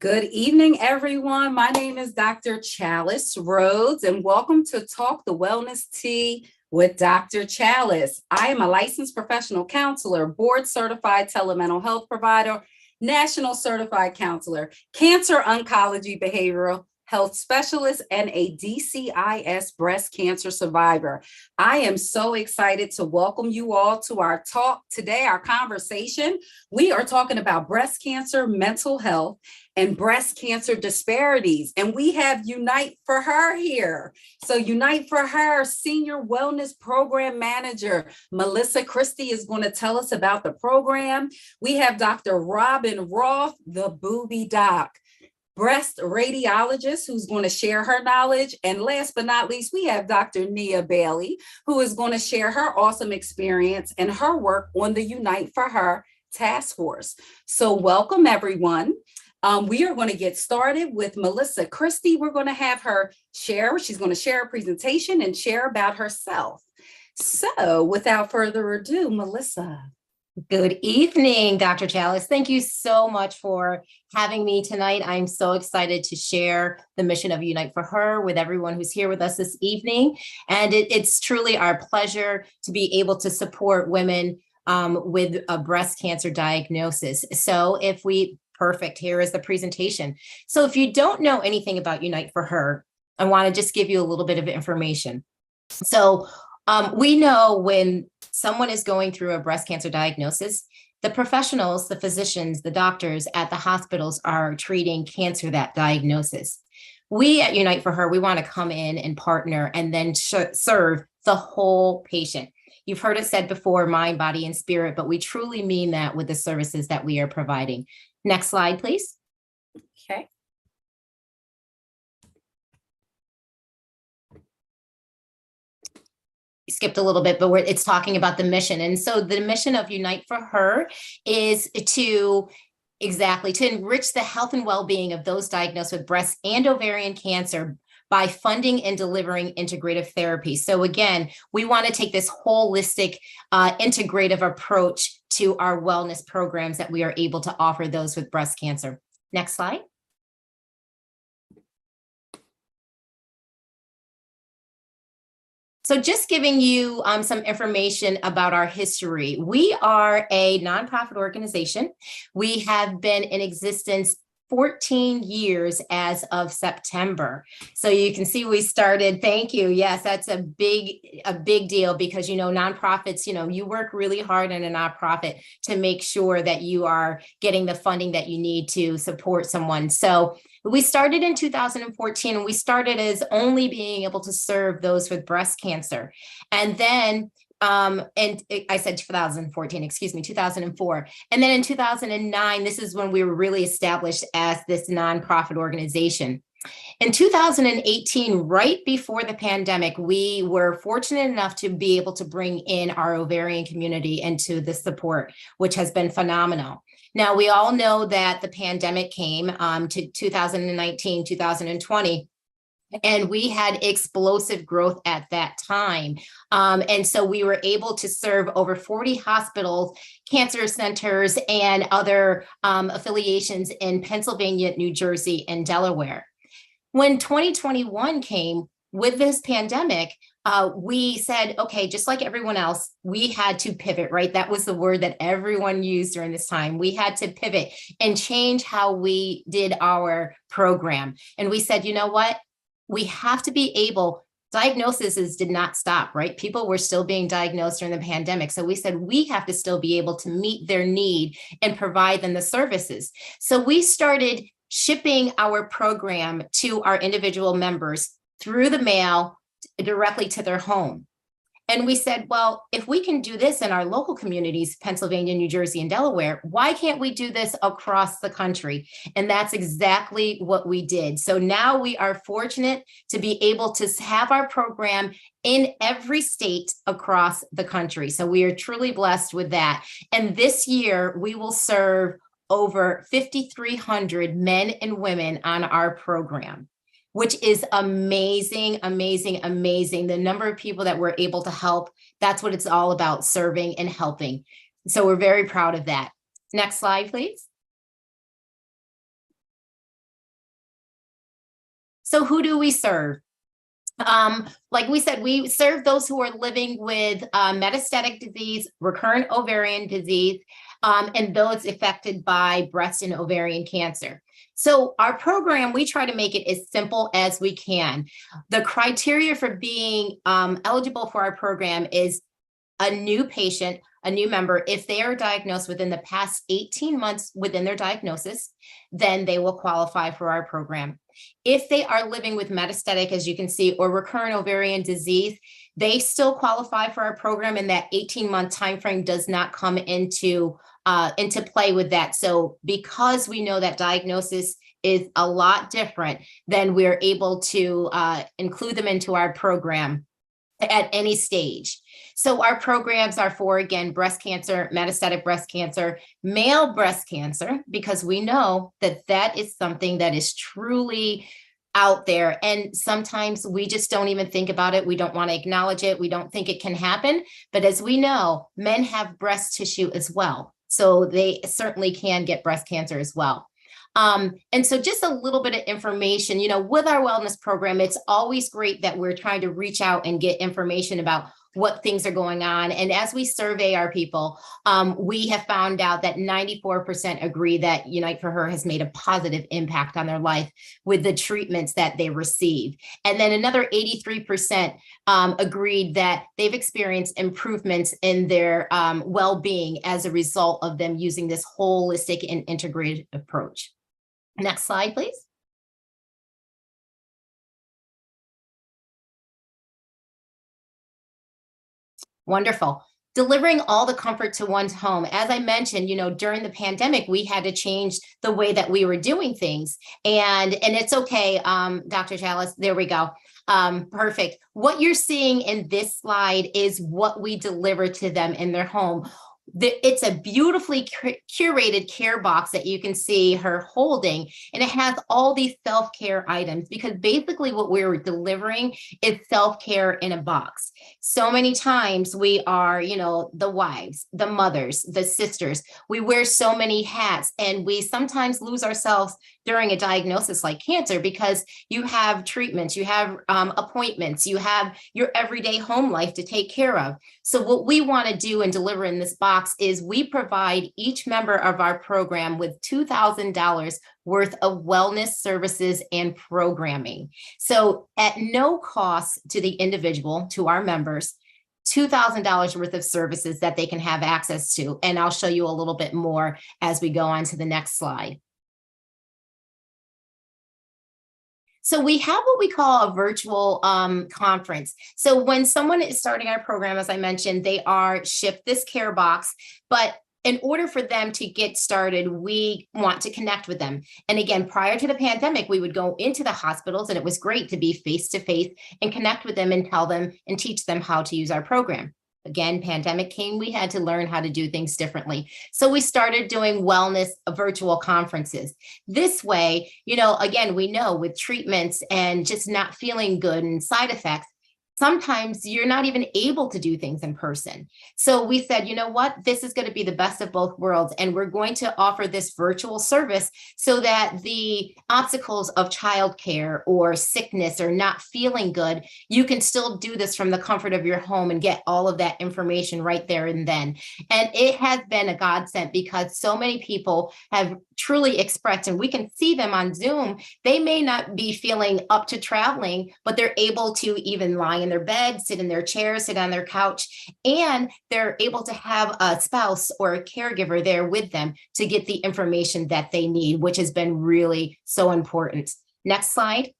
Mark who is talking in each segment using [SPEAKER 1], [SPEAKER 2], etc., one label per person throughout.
[SPEAKER 1] Good evening, everyone. My name is Dr. Chalice Rhodes, and welcome to Talk the Wellness Tea with Dr. Chalice. I am a licensed professional counselor, board certified telemental health provider, national certified counselor, cancer oncology behavioral health specialist, and a DCIS breast cancer survivor. I am so excited to welcome you all to our talk today, our conversation. We are talking about breast cancer, mental health, and breast cancer disparities. And we have Unite for Her here. So Unite for Her Senior Wellness Program Manager, Melissa Christie, is going to tell us about the program. We have Dr. Robin Roth, the Booby Doc, breast radiologist, who's going to share her knowledge. And last but not least, we have Dr. Nia Bailey, who is going to share her awesome experience and her work on the Unite for Her task force. So welcome, everyone. We are going to get started with Melissa Christie. We're going to have her share. She's going to share a presentation and share about herself. So without further ado, Melissa.
[SPEAKER 2] Good evening, Dr. Chalice. Thank you so much for having me tonight. I'm so excited to share the mission of Unite for Her with everyone who's here with us this evening. And it's truly our pleasure to be able to support women with a breast cancer diagnosis. So perfect, here is the presentation. So if you don't know anything about Unite for Her, I want to just give you a little bit of information. So we know when someone is going through a breast cancer diagnosis, the professionals, the physicians, the doctors at the hospitals are treating cancer, that diagnosis. We at Unite for Her, we want to come in and partner and then serve the whole patient. You've heard it said before, mind, body, and spirit, but we truly mean that with the services that we are providing. Next slide, please.
[SPEAKER 1] Okay.
[SPEAKER 2] Skipped a little bit, but it's talking about the mission. And so the mission of Unite for Her is to enrich the health and well-being of those diagnosed with breast and ovarian cancer by funding and delivering integrative therapy. So again, we want to take this holistic, integrative approach to our wellness programs that we are able to offer those with breast cancer. Next slide. So just giving you some information about our history. We are a nonprofit organization. We have been in existence 14 years as of September. So you can see we started, thank you. Yes, that's a big deal because, nonprofits, you work really hard in a nonprofit to make sure that you are getting the funding that you need to support someone. So we started in 2014 and we started as only being able to serve those with breast cancer. And then I said 2014, 2004. And then in 2009, this is when we were really established as this nonprofit organization. In 2018, right before the pandemic, we were fortunate enough to be able to bring in our ovarian community into the support, which has been phenomenal. Now, we all know that the pandemic came to 2019, 2020. And we had explosive growth at that time. And so we were able to serve over 40 hospitals, cancer centers, and other affiliations in Pennsylvania, New Jersey, and Delaware. When 2021 came with this pandemic, we said, okay, just like everyone else, we had to pivot, right? That was the word that everyone used during this time. We had to pivot and change how we did our program. And we said, you know what? We have to be able, diagnoses did not stop, right? People were still being diagnosed during the pandemic. So we said, we have to still be able to meet their need and provide them the services. So we started shipping our program to our individual members through the mail directly to their home. And we said, well, if we can do this in our local communities, Pennsylvania, New Jersey, and Delaware, why can't we do this across the country? And that's exactly what we did. So now we are fortunate to be able to have our program in every state across the country. So we are truly blessed with that. And this year we will serve over 5,300 men and women on our program, which is amazing, amazing, amazing. The number of people that we're able to help, that's what it's all about, serving and helping. So we're very proud of that. Next slide, please. So who do we serve? Like we said, we serve those who are living with metastatic disease, recurrent ovarian disease, and those affected by breast and ovarian cancer. So our program, we try to make it as simple as we can. The criteria for being eligible for our program is a new patient, a new member. If they are diagnosed within the past 18 months within their diagnosis, then they will qualify for our program. If they are living with metastatic, as you can see, or recurrent ovarian disease, they still qualify for our program, and that 18-month timeframe does not come into play with that. So because we know that diagnosis is a lot different, then we're able to include them into our program at any stage. So our programs are for, again, breast cancer, metastatic breast cancer, male breast cancer, because we know that that is something that is truly out there. And sometimes we just don't even think about it. We don't want to acknowledge it. We don't think it can happen. But as we know, men have breast tissue as well. So they certainly can get breast cancer as well. And so just a little bit of information, with our wellness program, it's always great that we're trying to reach out and get information about what things are going on. And as we survey our people, we have found out that 94% agree that Unite for Her has made a positive impact on their life with the treatments that they receive. And then another 83% agreed that they've experienced improvements in their well-being as a result of them using this holistic and integrated approach. Next slide, please. Wonderful. Delivering all the comfort to one's home. As I mentioned, during the pandemic, we had to change the way that we were doing things. And it's okay, Dr. Chalice, there we go. Perfect. What you're seeing in this slide is what we deliver to them in their home. It's a beautifully curated care box that you can see her holding, and it has all these self-care items, because basically what we're delivering is self-care in a box. So many times we are, the wives, the mothers, the sisters, we wear so many hats, and we sometimes lose ourselves during a diagnosis like cancer, because you have treatments, you have appointments, you have your everyday home life to take care of. So what we want to do and deliver in this box is we provide each member of our program with $2,000 worth of wellness services and programming. So at no cost to the individual, to our members, $2,000 worth of services that they can have access to. And I'll show you a little bit more as we go on to the next slide. So we have what we call a virtual conference. So when someone is starting our program, as I mentioned, they are shipped this care box, but in order for them to get started, we want to connect with them. And again, prior to the pandemic, we would go into the hospitals, and it was great to be face-to-face and connect with them and tell them and teach them how to use our program. Again, pandemic came, we had to learn how to do things differently. So we started doing wellness virtual conferences. This way, again, we know with treatments and just not feeling good and side effects, sometimes you're not even able to do things in person. So we said, you know what, this is going to be the best of both worlds. And we're going to offer this virtual service so that the obstacles of childcare or sickness or not feeling good, you can still do this from the comfort of your home and get all of that information right there and then. And it has been a godsend, because so many people have truly expressed, and we can see them on Zoom, they may not be feeling up to traveling, but they're able to even lie in their bed, sit in their chair, sit on their couch, and they're able to have a spouse or a caregiver there with them to get the information that they need, which has been really so important. Next slide.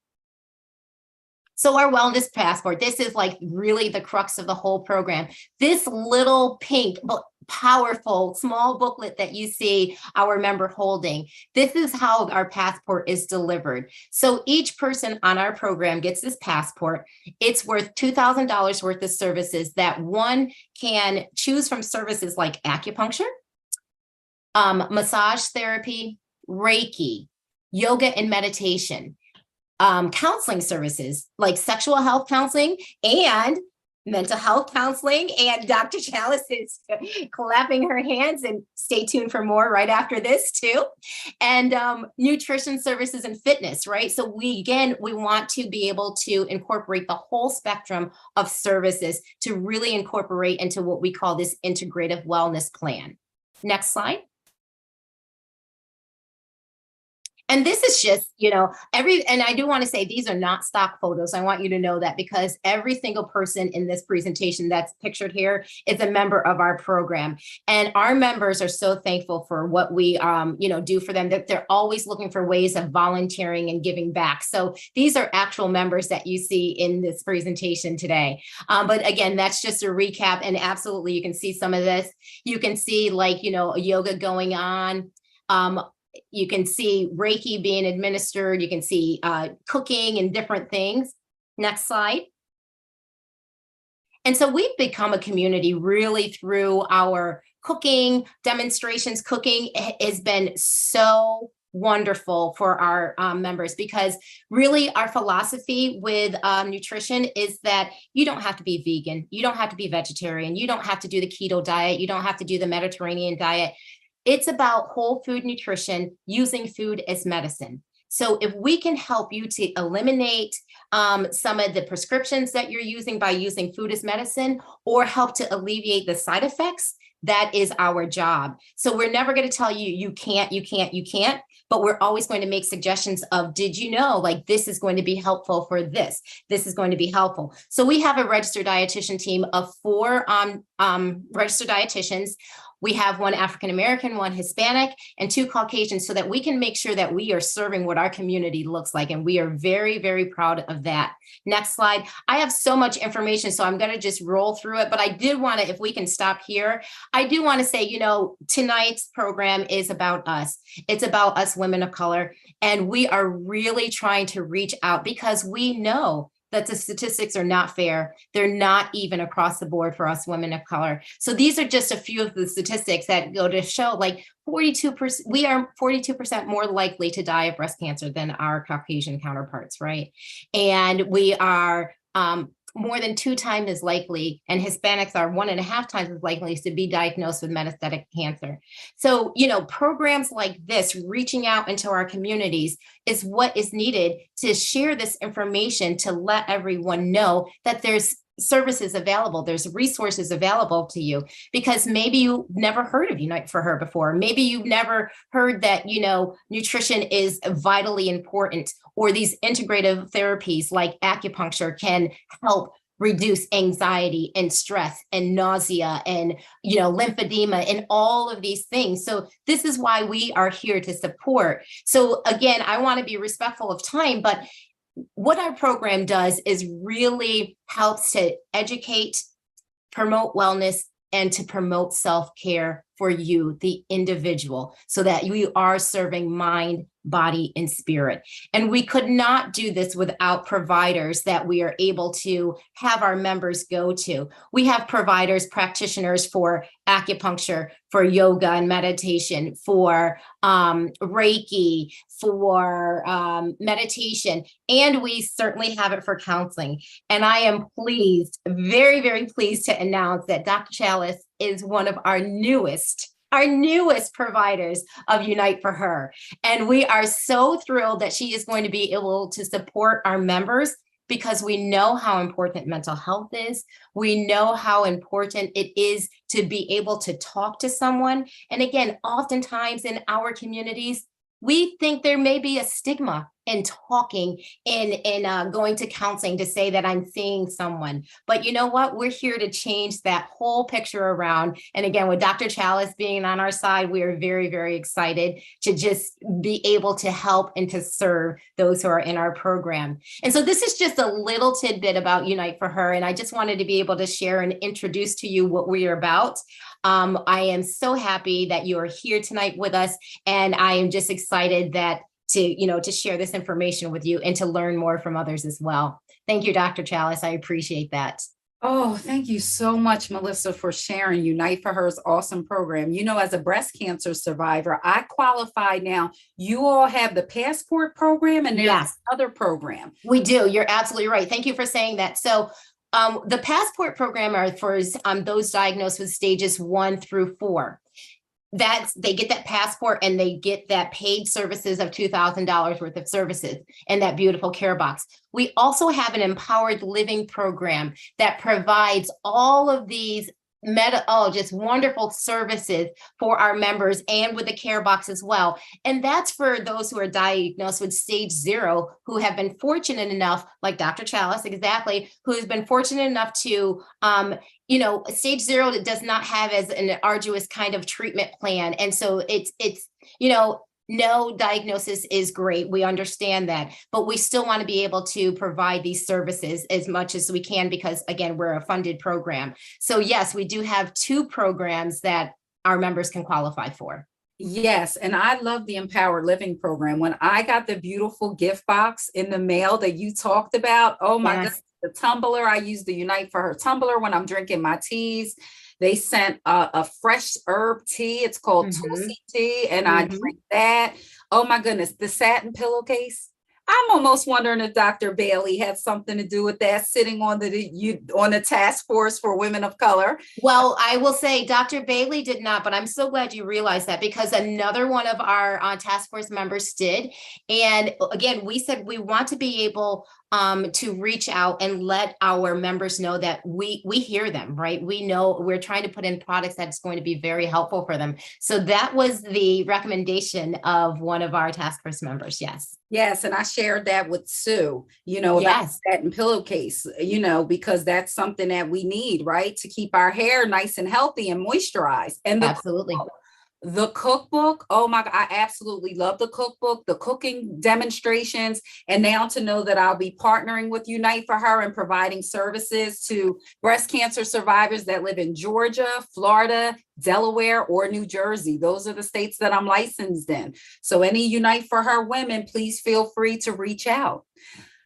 [SPEAKER 2] So our wellness passport, this is like really the crux of the whole program. This little pink, powerful, small booklet that you see our member holding, this is how our passport is delivered. So each person on our program gets this passport. It's worth $2,000 worth of services that one can choose from, services like acupuncture, massage therapy, Reiki, yoga and meditation, counseling services like sexual health counseling, and mental health counseling, and Dr. Chalice is clapping her hands, and stay tuned for more right after this too. And nutrition services and fitness, right? So we want to be able to incorporate the whole spectrum of services to really incorporate into what we call this integrative wellness plan. Next slide. And this is just, and I do want to say these are not stock photos. I want you to know that, because every single person in this presentation that's pictured here is a member of our program. And our members are so thankful for what we, do for them, that they're always looking for ways of volunteering and giving back. So these are actual members that you see in this presentation today. But again, that's just a recap. And absolutely, you can see some of this. You can see yoga going on. You can see Reiki being administered. You can see cooking and different things. Next slide. And so we've become a community really through our cooking demonstrations. Cooking has been so wonderful for our members, because really our philosophy with nutrition is that you don't have to be vegan. You don't have to be vegetarian. You don't have to do the keto diet. You don't have to do the Mediterranean diet. It's about whole food nutrition, using food as medicine. So if we can help you to eliminate some of the prescriptions that you're using by using food as medicine, or help to alleviate the side effects, that is our job. So we're never going to tell you, you can't, but we're always going to make suggestions of, did you know, like, this is going to be helpful for this. This is going to be helpful. So we have a registered dietitian team of 4 registered dietitians. We have 1 African-American, 1 Hispanic, and 2 Caucasian, so that we can make sure that we are serving what our community looks like. And we are very, very proud of that. Next slide. I have so much information, so I'm going to just roll through it. But I did want to, if we can stop here, I do want to say, tonight's program is about us. It's about us women of color. And we are really trying to reach out, because we know that the statistics are not fair. They're not even across the board for us women of color. So these are just a few of the statistics that go to show, like 42%, we are 42% more likely to die of breast cancer than our Caucasian counterparts, right? And we are more than 2 times as likely, and Hispanics are 1.5 times as likely to be diagnosed with metastatic cancer. So, programs like this, reaching out into our communities, is what is needed to share this information, to let everyone know that there's services available, there's resources available to you, because maybe you never heard of Unite for Her before. Maybe you've never heard that, nutrition is vitally important, or these integrative therapies like acupuncture can help reduce anxiety and stress and nausea and, lymphedema and all of these things. So this is why we are here to support. So again, I want to be respectful of time, but what our program does is really helps to educate, promote wellness, and to promote self-care for you, the individual, so that you are serving mind, body, and spirit. And we could not do this without providers that we are able to have our members go to. We have providers, practitioners for acupuncture, for yoga and meditation, for Reiki, for meditation, and we certainly have it for counseling. And I am pleased, very, very pleased to announce that Dr. Chalice is one of our newest providers of Unite for Her. And we are so thrilled that she is going to be able to support our members, because we know how important mental health is. We know how important it is to be able to talk to someone. And again, oftentimes in our communities, we think there may be a stigma in talking and going to counseling to say that I'm seeing someone. But you know what? We're here to change that whole picture around. And again, with Dr. Chalice being on our side, we are very, very excited to just be able to help and to serve those who are in our program. And so this is just a little tidbit about Unite for Her. And I just wanted to be able to share and introduce to you what we are about. I am so happy that you are here tonight with us. And I am just excited that to share this information with you and to learn more from others as well. Thank you, Dr. Chalice. I appreciate that.
[SPEAKER 1] Oh, thank you so much, Melissa, for sharing Unite for Her's awesome program. As a breast cancer survivor, I qualify now. You all have the Passport program, and there's
[SPEAKER 2] Yes.
[SPEAKER 1] another program.
[SPEAKER 2] We do. You're absolutely right. Thank you for saying that. So The passport program are for those diagnosed with stages 1 through 4. They get that passport and they get that paid services of $2,000 worth of services in that beautiful care box. We also have an empowered living program that provides all of these just wonderful services for our members and with the care box as well. And that's for those who are diagnosed with stage 0, who have been fortunate enough, like Dr. Chalice, exactly, who has been fortunate enough to, stage 0 that does not have as an arduous kind of treatment plan. And so it's, no diagnosis is great. We understand that, but we still want to be able to provide these services as much as we can because, again, we're a funded program. So yes, we do have 2 programs that our members can qualify for.
[SPEAKER 1] Yes, and I love the Empowered Living program. When I got the beautiful gift box in the mail that you talked about, oh my goodness, the tumbler, I use the Unite for Her tumbler when I'm drinking my teas. They sent a fresh herb tea. It's called Tulsi tea, and I drink that. Oh my goodness, the satin pillowcase. I'm almost wondering if Dr. Bailey had something to do with that, sitting on the task force for women of color.
[SPEAKER 2] Well, I will say Dr. Bailey did not, but I'm so glad you realized that because another one of our task force members did. And again, we said we want to be able to reach out and let our members know that we hear them, right? We know we're trying to put in products that's going to be very helpful for them. So that was the recommendation of one of our task force members. Yes.
[SPEAKER 1] Yes. And I shared that with Sue, about satin pillowcase, because that's something that we need, right? To keep our hair nice and healthy and moisturized. And
[SPEAKER 2] absolutely.
[SPEAKER 1] The cookbook, oh my God, I absolutely love the cookbook, the cooking demonstrations, and now to know that I'll be partnering with Unite for Her and providing services to breast cancer survivors that live in Georgia, Florida, Delaware, or New Jersey. Those are the states that I'm licensed in. So any Unite for Her women, please feel free to reach out.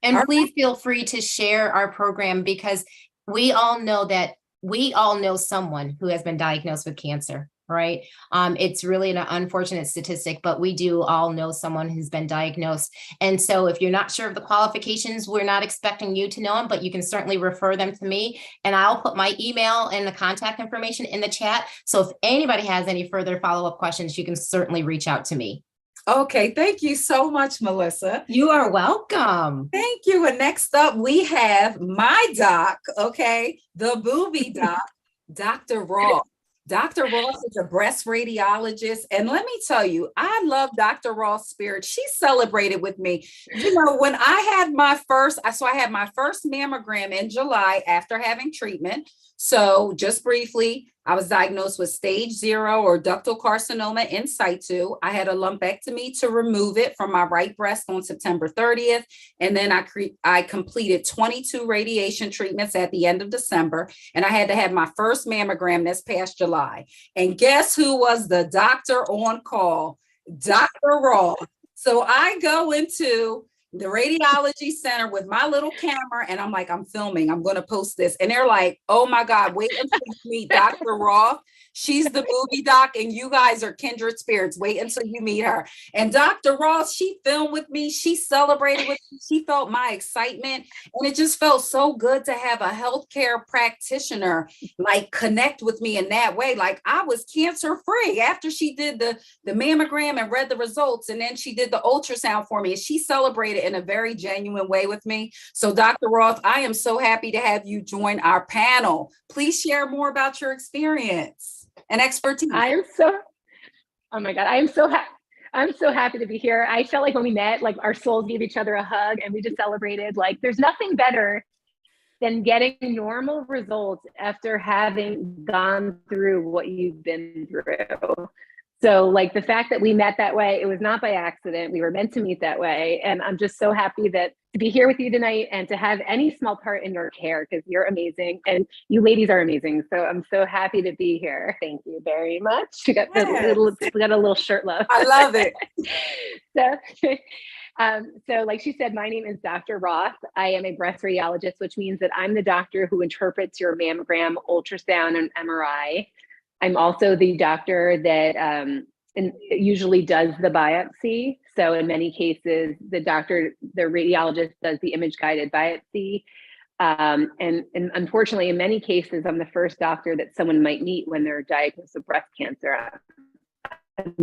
[SPEAKER 2] And please feel free to share our program because we all know someone who has been diagnosed with cancer. Right. It's really an unfortunate statistic, but we do all know someone who's been diagnosed. And so if you're not sure of the qualifications, we're not expecting you to know them, but you can certainly refer them to me. And I'll put my email and the contact information in the chat. So if anybody has any further follow-up questions, you can certainly reach out to me.
[SPEAKER 1] Okay. Thank you so much, Melissa.
[SPEAKER 2] You are welcome.
[SPEAKER 1] Thank you. And next up, we have my doc, the booby doc, Dr. Ross. Dr. Ross is a breast radiologist. And let me tell you, I love Dr. Ross' spirit. She celebrated with me. When I had my first mammogram in July after having treatment. So just briefly, I was diagnosed with stage 0 or ductal carcinoma in situ. I had a lumpectomy to remove it from my right breast on September 30th. And then I completed 22 radiation treatments at the end of December. And I had to have my first mammogram this past July. And guess who was the doctor on call? Dr. Ross. So I go into the radiology center with my little camera and I'm like, I'm filming, I'm going to post this. And they're like, oh my God, wait until you meet Dr. Roth. She's the movie doc and you guys are kindred spirits. Wait until you meet her. And Dr. Ross, she filmed with me. She celebrated with me. She felt my excitement. And it just felt so good to have a healthcare practitioner like connect with me in that way. Like I was cancer free after she did the mammogram and read the results. And then she did the ultrasound for me. And she celebrated in a very genuine way with me. So Dr. Roth, I am so happy to have you join our panel. Please share more about your experience and expertise.
[SPEAKER 3] Oh my God, I'm so happy to be here. I felt like when we met, like our souls gave each other a hug and we just celebrated. Like there's nothing better than getting normal results after having gone through what you've been through. So like the fact that we met that way, it was not by accident. We were meant to meet that way. And I'm just so happy to be here with you tonight and to have any small part in your care because you're amazing and you ladies are amazing. So I'm so happy to be here. Thank you very much. We got a little shirt love.
[SPEAKER 1] I love it.
[SPEAKER 3] So like she said, my name is Dr. Roth. I am a breast radiologist, which means that I'm the doctor who interprets your mammogram, ultrasound, and MRI. I'm also the doctor that usually does the biopsy. So in many cases, the radiologist does the image guided biopsy. And unfortunately, in many cases, I'm the first doctor that someone might meet when they're diagnosed with breast cancer. I'm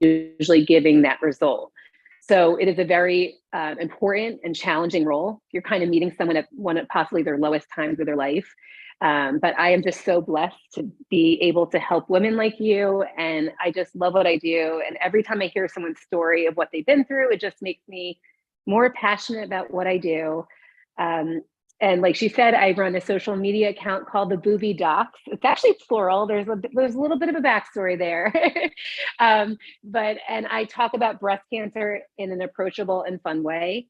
[SPEAKER 3] usually giving that result. So it is a very important and challenging role. You're kind of meeting someone at one of possibly their lowest times of their life. But I am just so blessed to be able to help women like you. And I just love what I do. And every time I hear someone's story of what they've been through, it just makes me more passionate about what I do. And like she said, I run a social media account called the Booby Docs. It's actually plural. There's a little bit of a backstory there. And I talk about breast cancer in an approachable and fun way.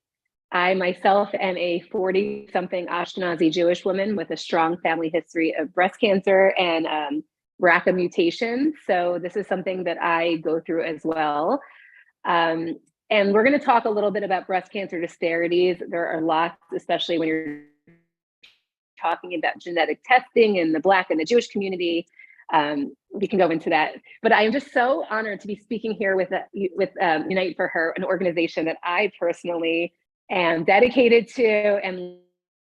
[SPEAKER 3] I myself am a 40-something Ashkenazi Jewish woman with a strong family history of breast cancer and BRCA mutation. So this is something that I go through as well. And we're going to talk a little bit about breast cancer disparities. There are lots, especially when you're talking about genetic testing in the Black and the Jewish community. We can go into that, but I am just so honored to be speaking here with Unite for Her, an organization that I personally am dedicated to and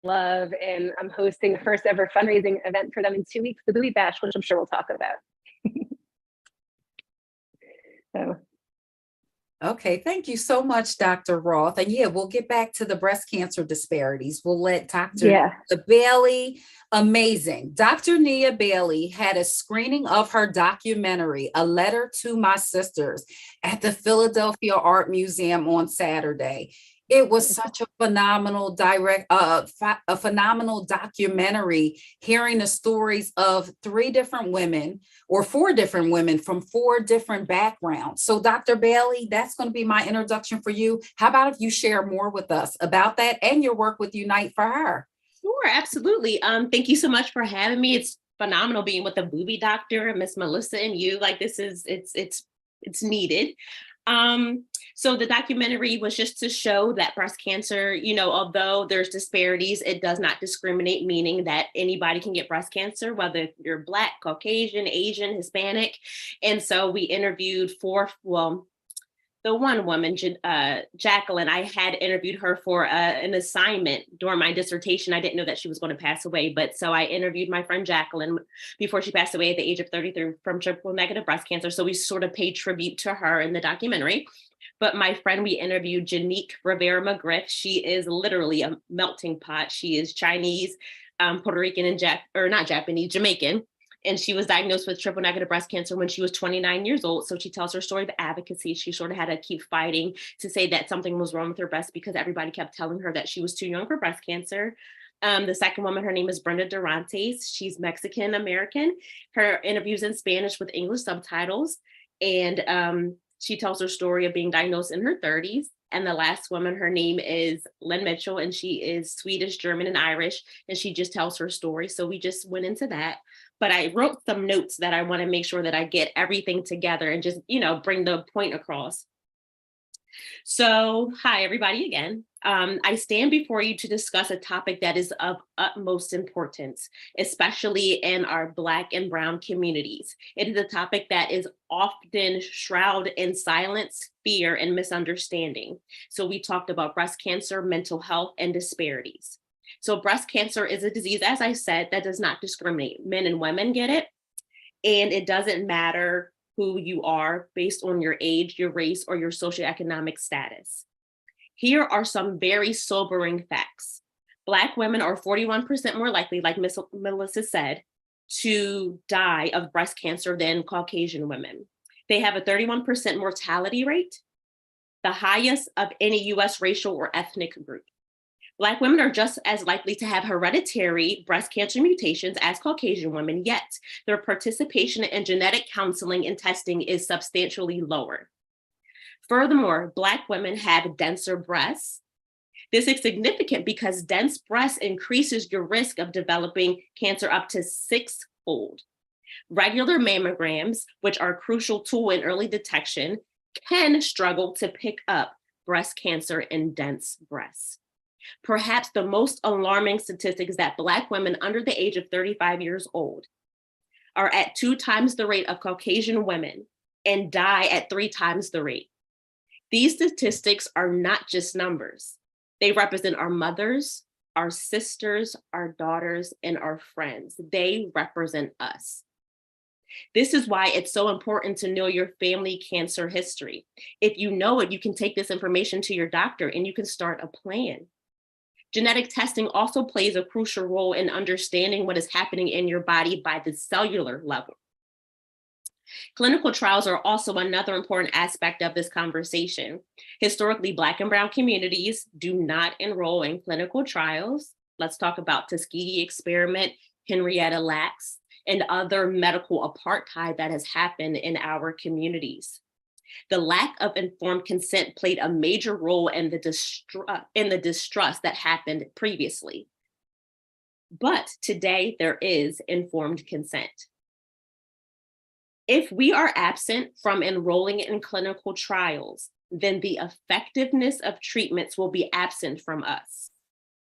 [SPEAKER 3] love. And I'm hosting the first ever fundraising event for them in 2 weeks, the Booby Bash, which I'm sure we'll talk about. So.
[SPEAKER 1] Okay, thank you so much, Dr. Roth. And yeah, we'll get back to the breast cancer disparities. We'll let Dr. Bailey, amazing. Dr. Nia Bailey had a screening of her documentary, A Letter to My Sisters, at the Philadelphia Art Museum on Saturday. It was such a phenomenal phenomenal documentary, hearing the stories of 4 different women from 4 different backgrounds. So Dr. Bailey, that's going to be my introduction for you. How about if you share more with us about that and your work with Unite for Her?
[SPEAKER 4] Sure, absolutely. Thank you so much for having me. It's phenomenal being with the Booby Doctor, Miss Melissa, and you. Like, this is, it's needed. So the documentary was just to show that breast cancer, although there's disparities, it does not discriminate, meaning that anybody can get breast cancer, whether you're Black, Caucasian, Asian, Hispanic. And so we interviewed the one woman, Jacqueline, I had interviewed her for an assignment during my dissertation. I didn't know that she was going to pass away, but so I interviewed my friend Jacqueline before she passed away at the age of 33 from triple negative breast cancer. So we sort of paid tribute to her in the documentary. But my friend, we interviewed Janique Rivera McGriff. She is literally a melting pot. She is Chinese, Puerto Rican, and not Japanese, Jamaican. And she was diagnosed with triple negative breast cancer when she was 29 years old. So she tells her story of advocacy. She sort of had to keep fighting to say that something was wrong with her breast because everybody kept telling her that she was too young for breast cancer. The second woman, her name is Brenda Durantes. She's Mexican American. Her interview's in Spanish with English subtitles. And she tells her story of being diagnosed in her 30s. And the last woman, her name is Lynn Mitchell, and she is Swedish, German, and Irish, and she just tells her story. So we just went into that. But I wrote some notes that I want to make sure that I get everything together and just, bring the point across. So, hi, everybody again. I stand before you to discuss a topic that is of utmost importance, especially in our Black and Brown communities. It is a topic that is often shrouded in silence, fear, and misunderstanding. So we talked about breast cancer, mental health, and disparities. So breast cancer is a disease, as I said, that does not discriminate. Men and women get it, and it doesn't matter who you are based on your age, your race, or your socioeconomic status. Here are some very sobering facts. Black women are 41% more likely, like Miss Melissa said, to die of breast cancer than Caucasian women. They have a 31% mortality rate, the highest of any US racial or ethnic group. Black women are just as likely to have hereditary breast cancer mutations as Caucasian women, yet their participation in genetic counseling and testing is substantially lower. Furthermore, Black women have denser breasts. This is significant because dense breasts increases your risk of developing cancer up to 6-fold. Regular mammograms, which are a crucial tool in early detection, can struggle to pick up breast cancer in dense breasts. Perhaps the most alarming statistic is that Black women under the age of 35 years old are at 2 times the rate of Caucasian women and die at 3 times the rate. These statistics are not just numbers. They represent our mothers, our sisters, our daughters, and our friends. They represent us. This is why it's so important to know your family cancer history. If you know it, you can take this information to your doctor and you can start a plan. Genetic testing also plays a crucial role in understanding what is happening in your body by the cellular level. Clinical trials are also another important aspect of this conversation. Historically, Black and Brown communities do not enroll in clinical trials. Let's talk about Tuskegee experiment, Henrietta Lacks, and other medical apartheid that has happened in our communities. The lack of informed consent played a major role in the distrust that happened previously. But today there is informed consent. If we are absent from enrolling in clinical trials, then the effectiveness of treatments will be absent from us.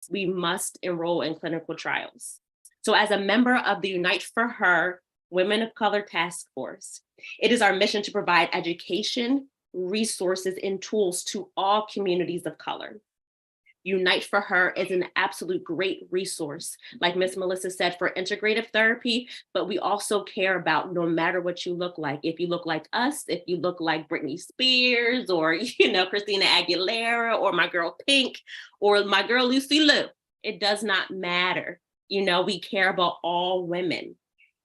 [SPEAKER 4] We must enroll in clinical trials. So as a member of the Unite for Her Women of Color Task Force, it is our mission to provide education, resources, and tools to all communities of color. Unite for Her is an absolute great resource, like Ms. Melissa said, for integrative therapy, but we also care about no matter what you look like. If you look like us, if you look like Britney Spears or, Christina Aguilera or my girl Pink or my girl Lucy Liu, it does not matter. We care about all women.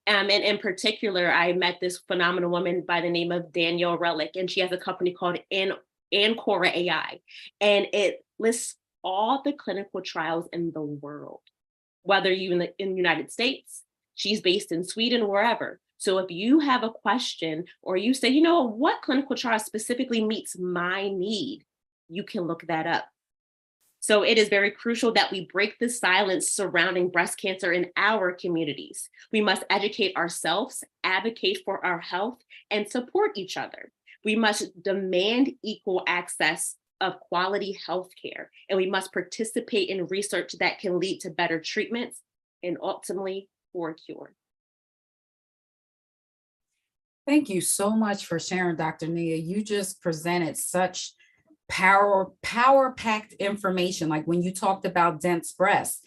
[SPEAKER 4] And in particular, I met this phenomenal woman by the name of Danielle Relic, and she has a company called Ancora AI, and it lists all the clinical trials in the world, whether you in the United States, she's based in Sweden, wherever. So if you have a question or you say, what clinical trial specifically meets my need, you can look that up. So it is very crucial that we break the silence surrounding breast cancer in our communities. We must educate ourselves, advocate for our health, and support each other. We must demand equal access of quality healthcare, and we must participate in research that can lead to better treatments and ultimately for a cure.
[SPEAKER 1] Thank you so much for sharing, Dr. Nia. You just presented such power-packed information. Like when you talked about dense breasts,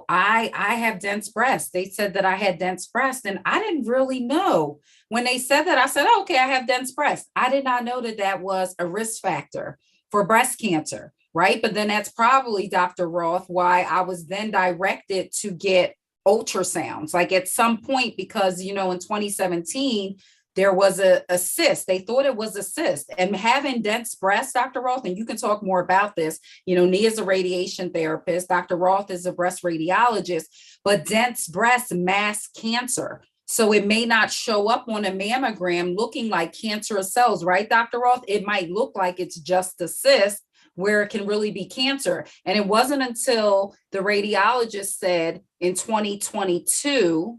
[SPEAKER 1] I have dense breasts. They said that I had dense breasts, and I didn't really know. When they said that, I said, okay, I have dense breasts. I did not know that that was a risk factor for breast cancer, right? But then that's probably, Dr. Roth, why I was then directed to get ultrasounds, like at some point, because, in 2017, there was a cyst. They thought it was a cyst. And having dense breasts, Dr. Roth, and you can talk more about this, Nia's a radiation therapist, Dr. Roth is a breast radiologist, but dense breasts mask cancer. So it may not show up on a mammogram looking like cancerous cells, right, Dr. Roth? It might look like it's just a cyst where it can really be cancer. And it wasn't until the radiologist said in 2022,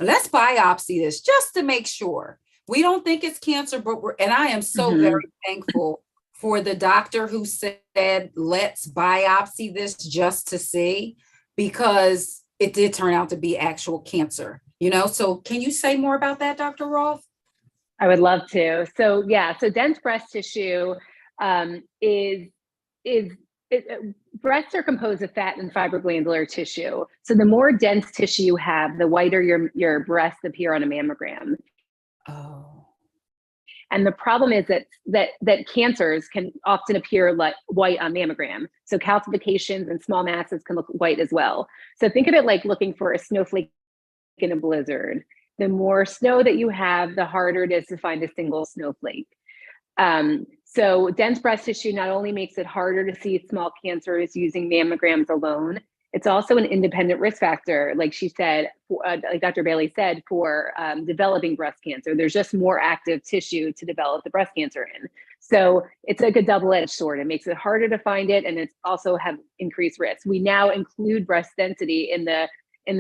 [SPEAKER 1] let's biopsy this just to make sure. We don't think it's cancer, but and I am so very thankful for the doctor who said, let's biopsy this just to see, because it did turn out to be actual cancer. So can you say more about that, Dr. Roth?
[SPEAKER 3] I would love to. So dense breast tissue breasts are composed of fat and fibroglandular tissue. So the more dense tissue you have, the whiter your breasts appear on a mammogram.
[SPEAKER 1] Oh.
[SPEAKER 3] And the problem is that cancers can often appear like white on mammogram. So calcifications and small masses can look white as well. So think of it like looking for a snowflake in a blizzard. The more snow that you have, the harder it is to find a single snowflake. So dense breast tissue not only makes it harder to see small cancers using mammograms alone, it's also an independent risk factor, like she said, like Dr. Bailey said, for developing breast cancer. There's just more active tissue to develop the breast cancer in. So it's like a double-edged sword. It makes it harder to find it, and it's also have increased risk. We now include breast density in the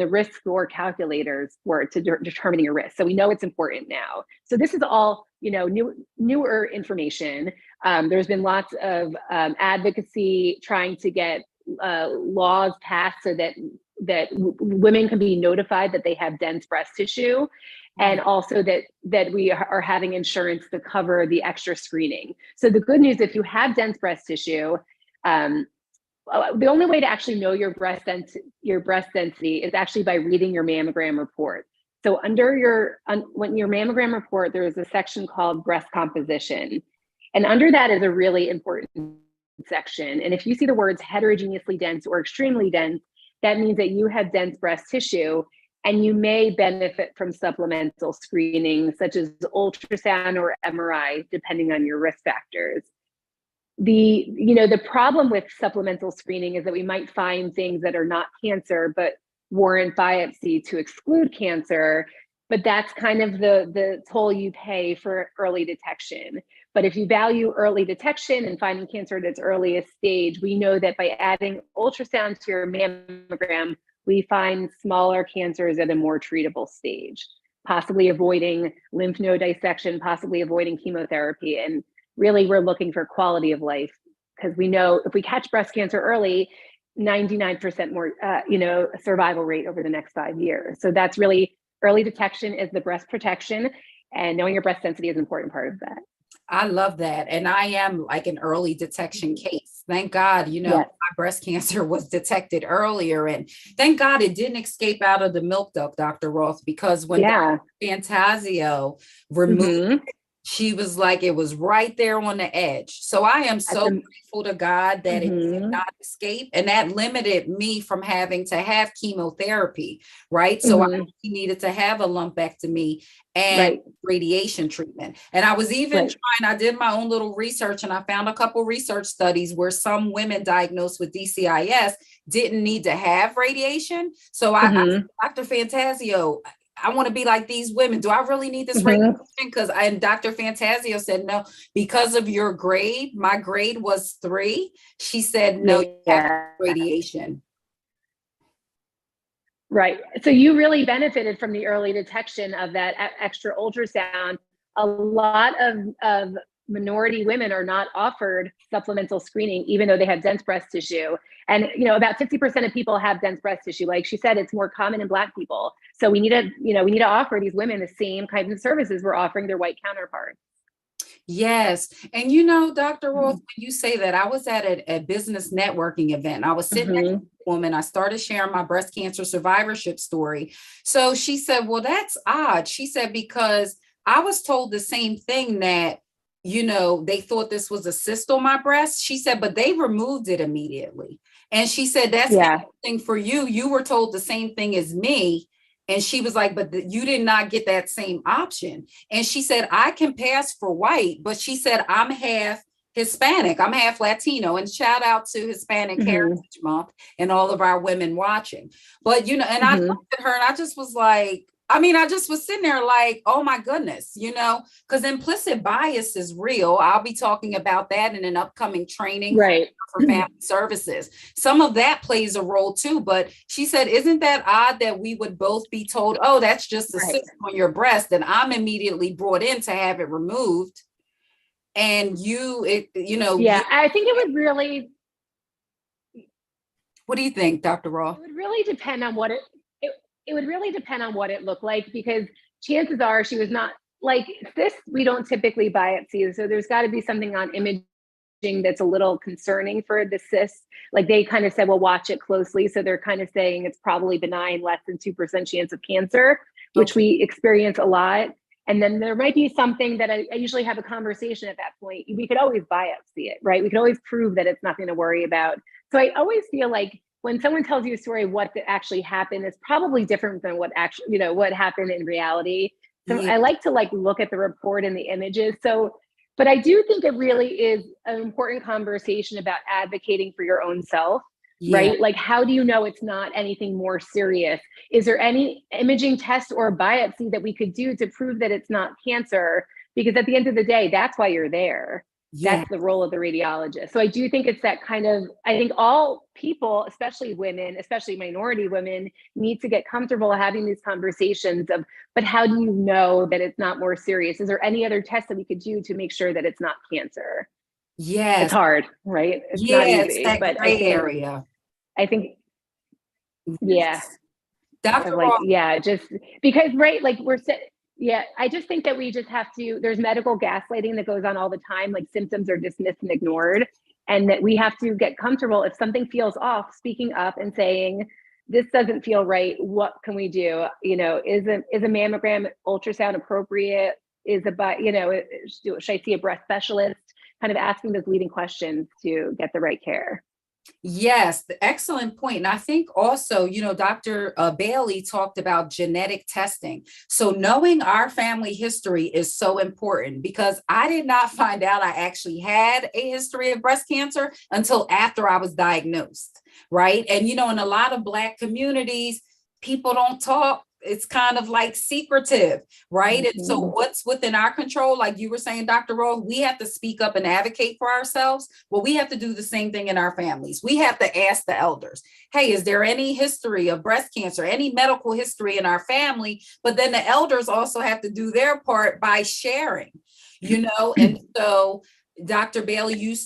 [SPEAKER 3] risk score calculators determining your risk. So we know it's important now. So this is all newer information. There's been lots of advocacy trying to get laws passed so that women can be notified that they have dense breast tissue, and also that we are having insurance to cover the extra screening. So the good news, if you have dense breast tissue, the only way to actually know your breast density is actually by reading your mammogram report. So when your mammogram report, there is a section called breast composition. And under that is a really important section. And if you see the words heterogeneously dense or extremely dense, that means that you have dense breast tissue and you may benefit from supplemental screening, such as ultrasound or MRI, depending on your risk factors. The problem with supplemental screening is that we might find things that are not cancer, but warrant biopsy to exclude cancer. But that's kind of the toll you pay for early detection. But if you value early detection and finding cancer at its earliest stage, we know that by adding ultrasound to your mammogram, we find smaller cancers at a more treatable stage, possibly avoiding lymph node dissection, possibly avoiding chemotherapy. And really, we're looking for quality of life, because we know if we catch breast cancer early, 99% more, survival rate over the next 5 years. So that's really, early detection is the breast protection, and knowing your breast density is an important part of that.
[SPEAKER 1] I love that. And I am like an early detection case. Thank God,
[SPEAKER 3] Yes.
[SPEAKER 1] my breast cancer was detected earlier. And thank God it didn't escape out of the milk duct, Dr. Roth, because when Dr. Fantasio removed it, she was like, it was right there on the edge. So I am so grateful to God that it did not escape. And that limited me from having to have chemotherapy, right? So I needed to have a lumpectomy and radiation treatment. And I was even I did my own little research, and I found a couple research studies where some women diagnosed with DCIS didn't need to have radiation. So I said, Dr. Fantasio, I want to be like these women. Do I really need this radiation? And Dr. Fantasio said, no, because of your grade, my grade was 3. She said, no, you have radiation.
[SPEAKER 3] Right. So you really benefited from the early detection of that extra ultrasound. A lot of minority women are not offered supplemental screening, even though they have dense breast tissue. And, about 50% of people have dense breast tissue. Like she said, it's more common in Black people. So we need to offer these women the same kinds of services we're offering their white counterparts.
[SPEAKER 1] Yes. And Dr. Roth, when you say that, I was at a business networking event. I was sitting next to a woman. I started sharing my breast cancer survivorship story. So she said, well, that's odd. She said, because I was told the same thing, that they thought this was a cyst on my breast. She said, but they removed it immediately. And she said, that's interesting for you. You were told the same thing as me. And she was like, but you did not get that same option. And she said, I can pass for white, but she said, I'm half Hispanic, I'm half Latino. And shout out to Hispanic Heritage Month and all of our women watching. But, and I looked at her and I just was like, I just was sitting there like, oh my goodness, because implicit bias is real. I'll be talking about that in an upcoming training for family services. Some of that plays a role too. But she said, isn't that odd that we would both be told, oh, that's just a cyst on your breast, and I'm immediately brought in to have it removed. And
[SPEAKER 3] I think it would really.
[SPEAKER 1] What do you think, Dr. Roth?
[SPEAKER 3] It would really depend on what it would really depend on what it looked like, because chances are she was not like this. We don't typically biopsy. So there's got to be something on imaging that's a little concerning for the cyst. Like they kind of said, well, watch it closely. So they're kind of saying it's probably benign, less than 2% chance of cancer, which we experience a lot. And then there might be something that I usually have a conversation at that point. We could always biopsy it, right? We could always prove that it's nothing to worry about. So I always feel like when someone tells you a story, what actually happened is probably different than what actually, what happened in reality. So I like to look at the report and the images. So, but I do think it really is an important conversation about advocating for your own self, right? Like, how do you know it's not anything more serious? Is there any imaging test or biopsy that we could do to prove that it's not cancer? Because at the end of the day, that's why you're there. That's the role of the radiologist. So I do think it's that kind of, I think all people, especially women, especially minority women, need to get comfortable having these conversations of, but how do you know that it's not more serious? Is there any other tests that we could do to make sure that it's not cancer?
[SPEAKER 1] Yes.
[SPEAKER 3] It's hard, right? It's not easy,
[SPEAKER 1] it's that
[SPEAKER 3] but
[SPEAKER 1] gray area.
[SPEAKER 3] I think,
[SPEAKER 1] Dr. Roth,
[SPEAKER 3] just because, I just think that we just have to, there's medical gaslighting that goes on all the time, like symptoms are dismissed and ignored. and that we have to get comfortable if something feels off, speaking up and saying, this doesn't feel right. What can we do? You know, is a mammogram ultrasound appropriate? Should I see a breast specialist? Kind of asking those leading questions to get the right care.
[SPEAKER 1] Yes, excellent point. And I think also, Dr. Bailey talked about genetic testing. So knowing our family history is so important, because I did not find out I actually had a history of breast cancer until after I was diagnosed, right? And, in a lot of Black communities, people don't talk. It's kind of like secretive, right? And so what's within our control, like you were saying, Dr. Rowe, we have to speak up and advocate for ourselves. Well, we have to do the same thing in our families. We have to ask the elders, hey, is there any history of breast cancer, any medical history in our family? But then the elders also have to do their part by sharing, and so Dr. Bailey, you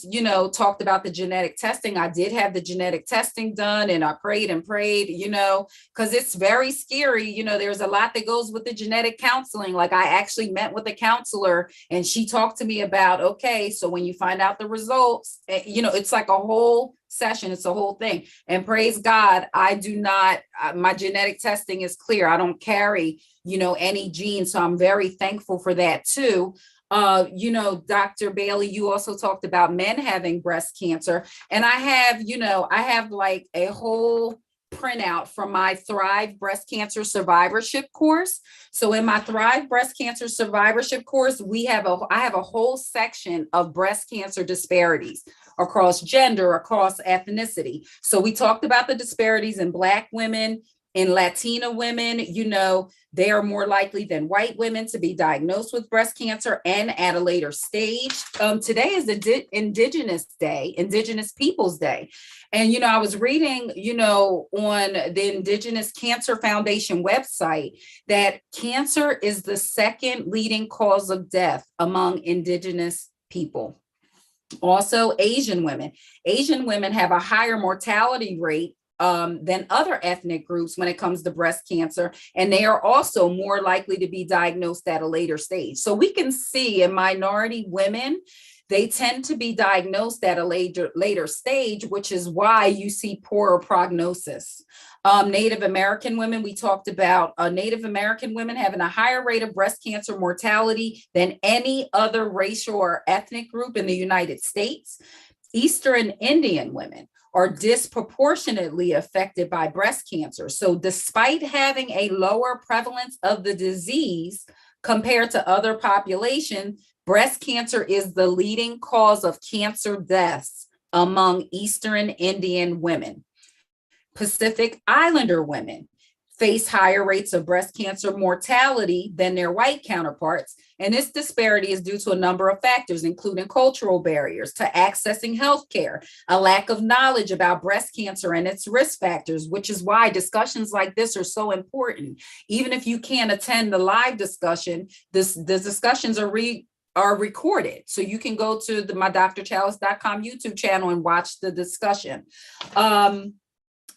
[SPEAKER 1] talked about the genetic testing. I did have the genetic testing done, and I prayed and prayed, because it's very scary. There's a lot that goes with the genetic counseling. Like, I actually met with a counselor, and she talked to me about, okay, so when you find out the results, it's like a whole session. It's a whole thing. And praise God, I do not, my genetic testing is clear. I don't carry, any genes. So I'm very thankful for that too. Dr. Bailey, you also talked about men having breast cancer. And I have like a whole printout from my Thrive Breast Cancer Survivorship course. So in my Thrive Breast Cancer Survivorship course, I have a whole section of breast cancer disparities across gender, across ethnicity. So we talked about the disparities in Black women, in Latina women. They are more likely than white women to be diagnosed with breast cancer, and at a later stage. Today is the Indigenous Peoples Day. And, I was reading, on the Indigenous Cancer Foundation website that cancer is the second leading cause of death among Indigenous people. Also, Asian women have a higher mortality rate than other ethnic groups when it comes to breast cancer. And they are also more likely to be diagnosed at a later stage. So we can see in minority women, they tend to be diagnosed at a later stage, which is why you see poorer prognosis. Native American women, we talked about Native American women having a higher rate of breast cancer mortality than any other racial or ethnic group in the United States. Eastern Indian women are disproportionately affected by breast cancer. So despite having a lower prevalence of the disease compared to other populations, breast cancer is the leading cause of cancer deaths among Eastern Indian women. Pacific Islander women face higher rates of breast cancer mortality than their white counterparts. And this disparity is due to a number of factors, including cultural barriers to accessing healthcare, a lack of knowledge about breast cancer and its risk factors, which is why discussions like this are so important. Even if you can't attend the live discussion, the discussions are recorded. So you can go to my DrChalice.com YouTube channel and watch the discussion.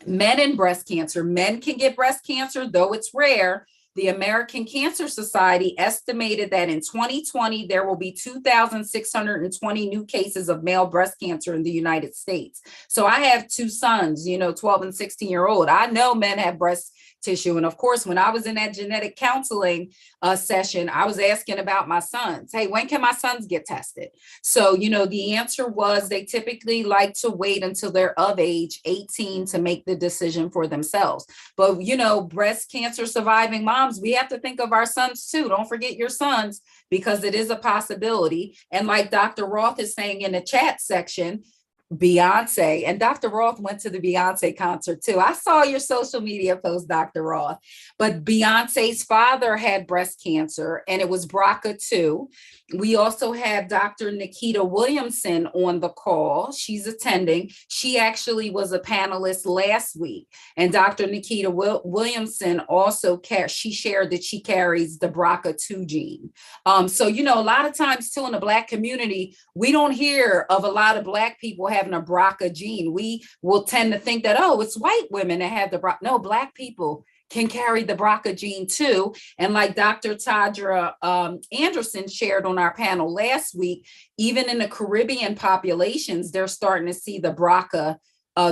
[SPEAKER 1] Men and breast cancer. Men can get breast cancer, though it's rare. The American Cancer Society estimated that in 2020, there will be 2,620 new cases of male breast cancer in the United States. So I have two sons, 12 and 16-year-old. I know men have breast tissue. And of course, when I was in that genetic counseling session, I was asking about my sons. Hey, when can my sons get tested? So, the answer was they typically like to wait until they're of age 18 to make the decision for themselves. But, breast cancer surviving moms, we have to think of our sons too. Don't forget your sons, because it is a possibility. And like Dr. Roth is saying in the chat section, Beyonce, and Dr. Roth went to the Beyonce concert too. I saw your social media post, Dr. Roth, but Beyonce's father had breast cancer, and it was BRCA2. We also have Dr. Nikita Williamson on the call. She's attending. She actually was a panelist last week, and Dr. Nikita Williamson also she shared that she carries the BRCA2 gene. So, a lot of times too in the Black community, we don't hear of a lot of Black people having a BRCA gene. We will tend to think that, it's white women that have the BRCA. No, Black people can carry the BRCA gene too. And like Dr. Tadra Anderson shared on our panel last week, even in the Caribbean populations, they're starting to see the BRCA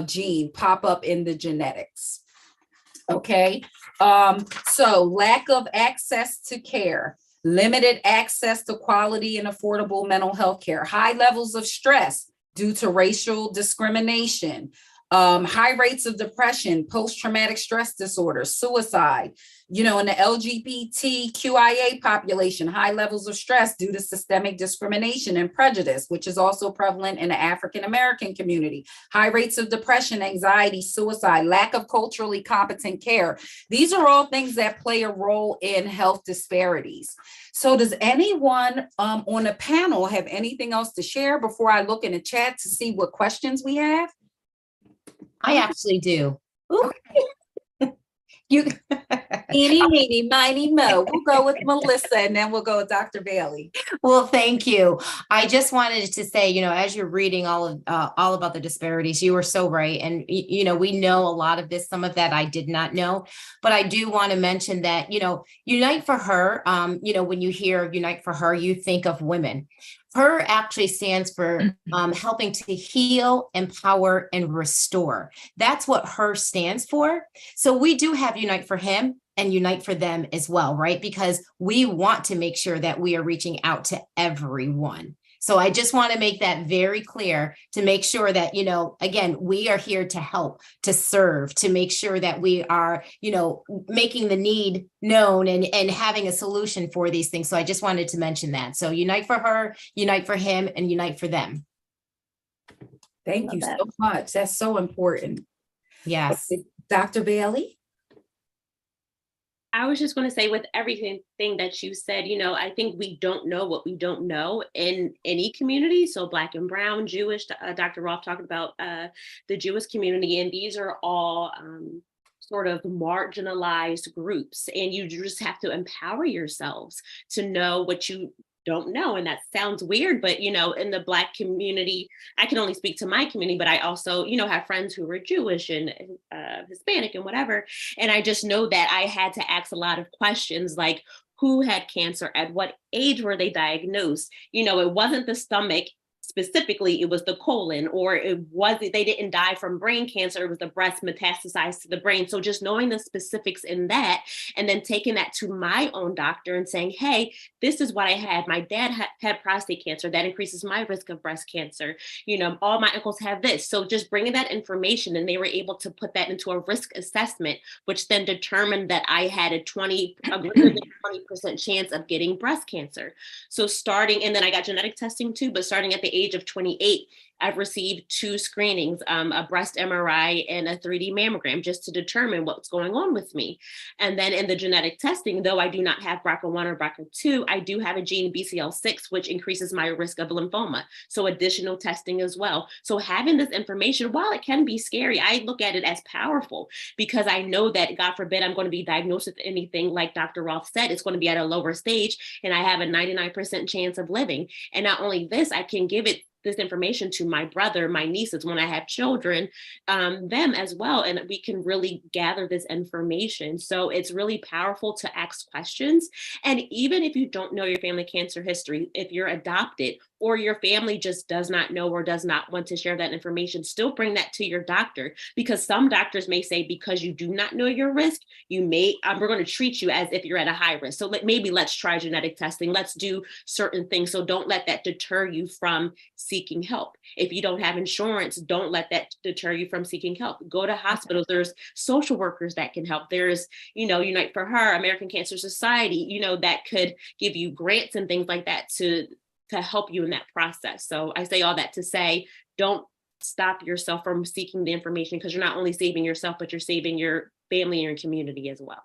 [SPEAKER 1] gene pop up in the genetics. Okay, so lack of access to care, limited access to quality and affordable mental health care, high levels of stress due to racial discrimination, high rates of depression, post-traumatic stress disorder, suicide, in the LGBTQIA population, high levels of stress due to systemic discrimination and prejudice, which is also prevalent in the African-American community, high rates of depression, anxiety, suicide, lack of culturally competent care. These are all things that play a role in health disparities. So does anyone on the panel have anything else to share before I look in the chat to see what questions we have?
[SPEAKER 2] I actually do. Ooh. You
[SPEAKER 1] Eeny, meeny, miny, mo. We'll go with Melissa and then we'll go with Dr. Bailey.
[SPEAKER 2] Well, thank you. I just wanted to say, as you're reading all about the disparities, you were so right. And, we know a lot of this, some of that I did not know, but I do want to mention that, Unite for Her, when you hear Unite for Her, you think of women. Her actually stands for helping to heal, empower, and restore. That's what Her stands for. So we do have Unite for Him and Unite for Them as well, right? Because we want to make sure that we are reaching out to everyone. So I just want to make that very clear to make sure that, again, we are here to help, to serve, to make sure that we are, making the need known and having a solution for these things. So I just wanted to mention that. So Unite for Her, Unite for Him, and Unite for Them.
[SPEAKER 1] Thank you so much. That's so important.
[SPEAKER 2] Yes.
[SPEAKER 1] Dr. Bailey?
[SPEAKER 4] I was just going to say, with everything that you said, I think we don't know what we don't know in any community. So Black and Brown, Jewish, Dr. Roth talked about the Jewish community, and these are all sort of marginalized groups. And you just have to empower yourselves to know what you don't know. And that sounds weird, but in the Black community, I can only speak to my community, but I also, have friends who are Jewish and Hispanic and whatever. And I just know that I had to ask a lot of questions, like who had cancer, at what age were they diagnosed? It wasn't the stomach specifically, it was the colon, or they didn't die from brain cancer, it was the breast metastasized to the brain. So just knowing the specifics in that, and then taking that to my own doctor and saying, hey, this is what I had. My dad had prostate cancer. That increases my risk of breast cancer. All my uncles have this. So just bringing that information, and they were able to put that into a risk assessment, which then determined that I had a greater than 20% chance of getting breast cancer. So and then I got genetic testing too, but starting at the age of 28, I've received 2 screenings, a breast MRI and a 3D mammogram, just to determine what's going on with me. And then in the genetic testing, though I do not have BRCA1 or BRCA2, I do have a gene BCL6, which increases my risk of lymphoma. So additional testing as well. So having this information, while it can be scary, I look at it as powerful, because I know that, God forbid, I'm going to be diagnosed with anything, like Dr. Roth said, it's going to be at a lower stage, and I have a 99% chance of living. And not only this, I can give this information to my brother, my nieces, when I have children, them as well. And we can really gather this information. So it's really powerful to ask questions. And even if you don't know your family cancer history, if you're adopted, or your family just does not know or does not want to share that information, still bring that to your doctor, because some doctors may say, because you do not know your risk, we're going to treat you as if you're at a high risk. So maybe let's try genetic testing. Let's do certain things. So don't let that deter you from seeking help. If you don't have insurance, don't let that deter you from seeking help. Go to hospitals. There's social workers that can help. There's, Unite for Her, American Cancer Society, that could give you grants and things like that to help you in that process. So I say all that to say, don't stop yourself from seeking the information, because you're not only saving yourself, but you're saving your family and your community as well.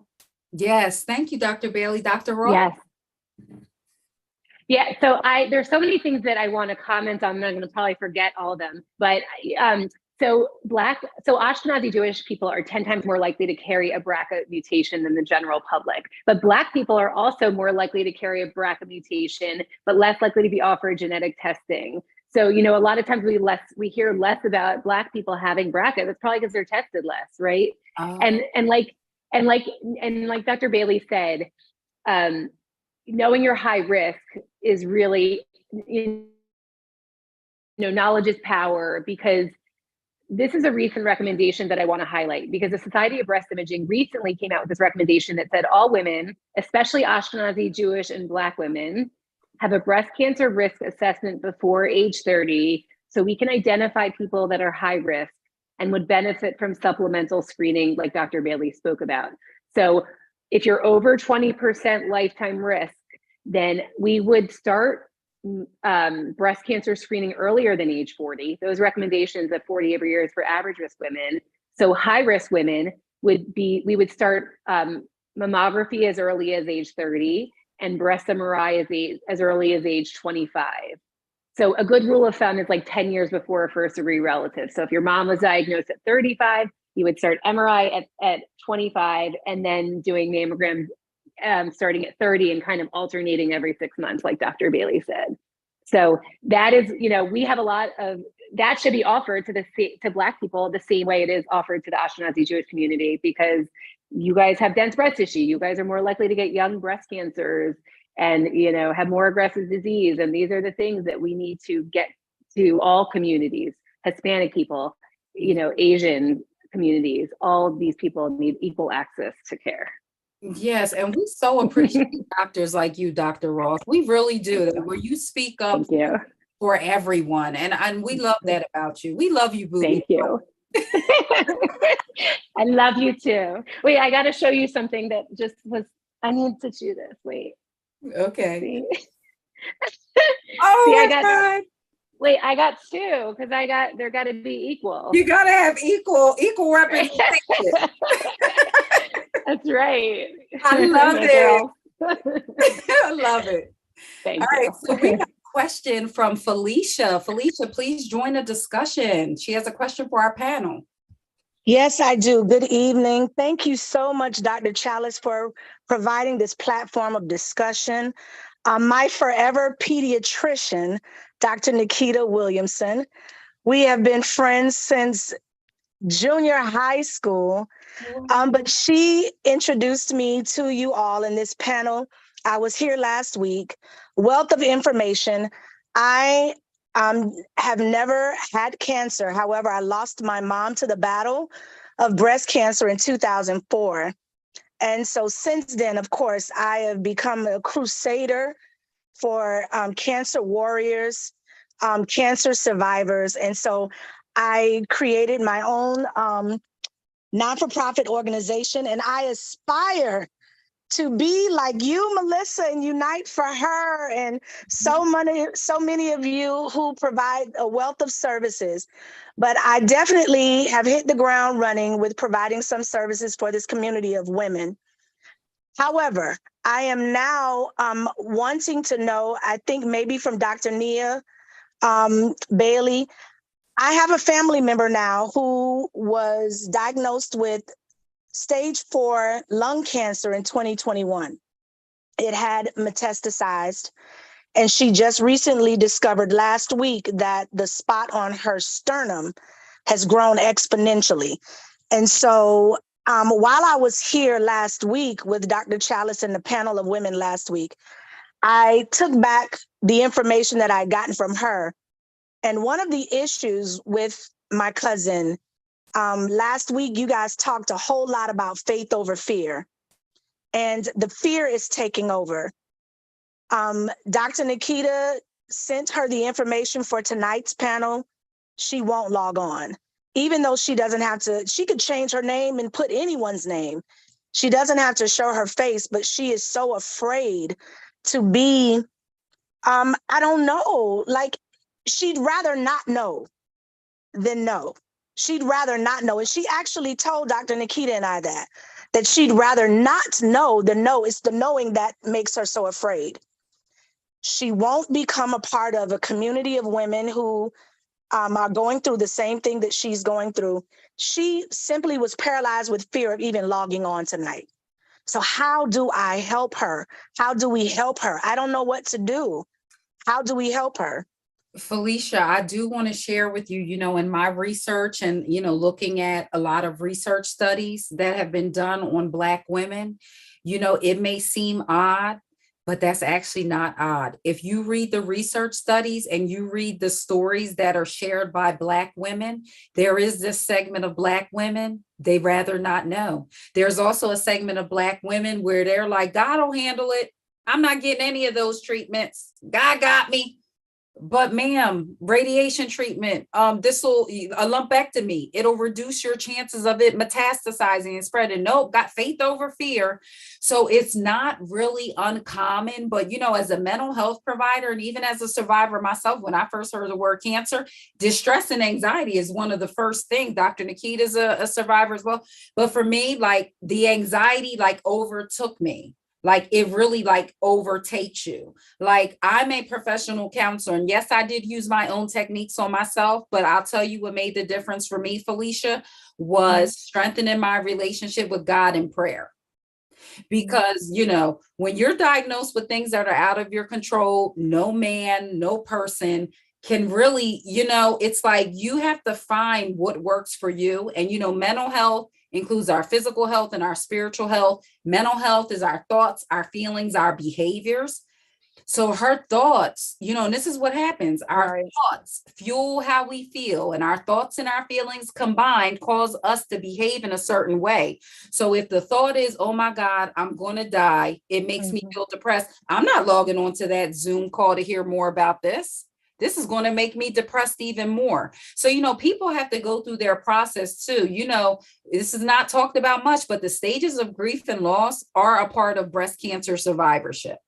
[SPEAKER 1] Yes. Thank you, Dr. Bailey. Dr. Roth?
[SPEAKER 3] Yes. Yeah, so there's so many things that I want to comment on. I'm going to probably forget all of them, but so Ashkenazi Jewish people are 10 times more likely to carry a BRCA mutation than the general public. But Black people are also more likely to carry a BRCA mutation, but less likely to be offered genetic testing. So, a lot of times we hear less about Black people having BRCA. That's probably because they're tested less, right? Oh. And like Dr. Bailey said, knowing your high risk is really, knowledge is power, because this is a recent recommendation that I want to highlight, because the Society of Breast Imaging recently came out with this recommendation that said all women, especially Ashkenazi, Jewish, and Black women, have a breast cancer risk assessment before age 30, so we can identify people that are high risk and would benefit from supplemental screening like Dr. Bailey spoke about. So if you're over 20% lifetime risk, then we would start breast cancer screening earlier than age 40. Those recommendations at 40 every year is for average risk women. So high risk women we would start mammography as early as age 30 and breast MRI as early as age 25. So a good rule of thumb is like 10 years before a first degree relative. So if your mom was diagnosed at 35, you would start MRI at 25 and then doing mammograms starting at 30 and kind of alternating every 6 months, like Dr. Bailey said. So that is, we have a lot of, that should be offered to Black people the same way it is offered to the Ashkenazi Jewish community, because you guys have dense breast tissue. You guys are more likely to get young breast cancers and, have more aggressive disease. And these are the things that we need to get to all communities, Hispanic people, Asian communities. All of these people need equal access to care.
[SPEAKER 1] Yes, and we so appreciate doctors like you, Dr. Ross. We really do. Where you speak up for everyone, and we love that about you. We love you, boo.
[SPEAKER 3] Thank you. I love you too. Wait, I got to show you something that just was. I need to do this. Wait.
[SPEAKER 1] Okay.
[SPEAKER 3] See?
[SPEAKER 1] Oh my God.
[SPEAKER 3] Wait, I got two because they're got to be equal.
[SPEAKER 1] You got to have equal representation.
[SPEAKER 3] That's right.
[SPEAKER 1] I love it. I love it.
[SPEAKER 3] Thank
[SPEAKER 1] All
[SPEAKER 3] you.
[SPEAKER 1] right, so we have a question from Felicia. Felicia, please join the discussion. She has a question for our panel.
[SPEAKER 5] Yes, I do. Good evening. Thank you so much, Dr. Chalice, for providing this platform of discussion. My forever pediatrician, Dr. Nikita Williamson. We have been friends since junior high school, but she introduced me to you all in this panel. I was here last week. Wealth of information. I have never had cancer. However, I lost my mom to the battle of breast cancer in 2004. And so since then, of course, I have become a crusader for cancer warriors, cancer survivors. And so I created my own not-for-profit organization, and I aspire to be like you, Melissa, and unite for her, and so many of you who provide a wealth of services. But I definitely have hit the ground running with providing some services for this community of women. However, I am now wanting to know, I think maybe from Dr. Nia Bailey, I have a family member now who was diagnosed with stage 4 lung cancer in 2021. It had metastasized, and she just recently discovered last week that the spot on her sternum has grown exponentially. And so while I was here last week with Dr. Chalice and the panel of women last week, I took back the information that I'd gotten from her. And one of the issues with my cousin, last week, you guys talked a whole lot about faith over fear, and the fear is taking over. Dr. Nikita sent her the information for tonight's panel. She won't log on, even though she doesn't have to. She could change her name and put anyone's name. She doesn't have to show her face, but she is so afraid to be, I don't know, like she'd rather not know than know. She'd rather not know. And she actually told Dr. Nikita and I that she'd rather not know than know. It's the knowing that makes her so afraid. She won't become a part of a community of women who are going through the same thing that she's going through. She simply was paralyzed with fear of even logging on tonight. So how do I help her? How do we help her? I don't know what to do. How do we help her?
[SPEAKER 1] Felicia, I do want to share with you, in my research and, looking at a lot of research studies that have been done on Black women, it may seem odd, but that's actually not odd. If you read the research studies and you read the stories that are shared by Black women, there is this segment of Black women, they rather not know. There's also a segment of Black women where they're like, God will handle it. I'm not getting any of those treatments. God got me. But ma'am, radiation treatment, this will a lumpectomy. It'll reduce your chances of it metastasizing and spreading. Nope, got faith over fear. So it's not really uncommon. But as a mental health provider and even as a survivor myself, when I first heard the word cancer, distress and anxiety is one of the first things. Dr. Nikita is a survivor as well. But for me, like the anxiety overtook me. Like it really overtakes you. Like I'm a professional counselor, and yes, I did use my own techniques on myself, but I'll tell you what made the difference for me, Felicia, was strengthening my relationship with God in prayer. Because, when you're diagnosed with things that are out of your control, no man, no person can really, it's like you have to find what works for you. And, mental health includes our physical health and our spiritual health. Mental health is our thoughts, our feelings, our behaviors. So her thoughts, and this is what happens. Our thoughts fuel how we feel, and our thoughts and our feelings combined cause us to behave in a certain way. So if the thought is, oh my God, I'm going to die, it makes me feel depressed. I'm not logging on to that Zoom call to hear more about this. This is going to make me depressed even more. So, people have to go through their process too. This is not talked about much, but the stages of grief and loss are a part of breast cancer survivorship.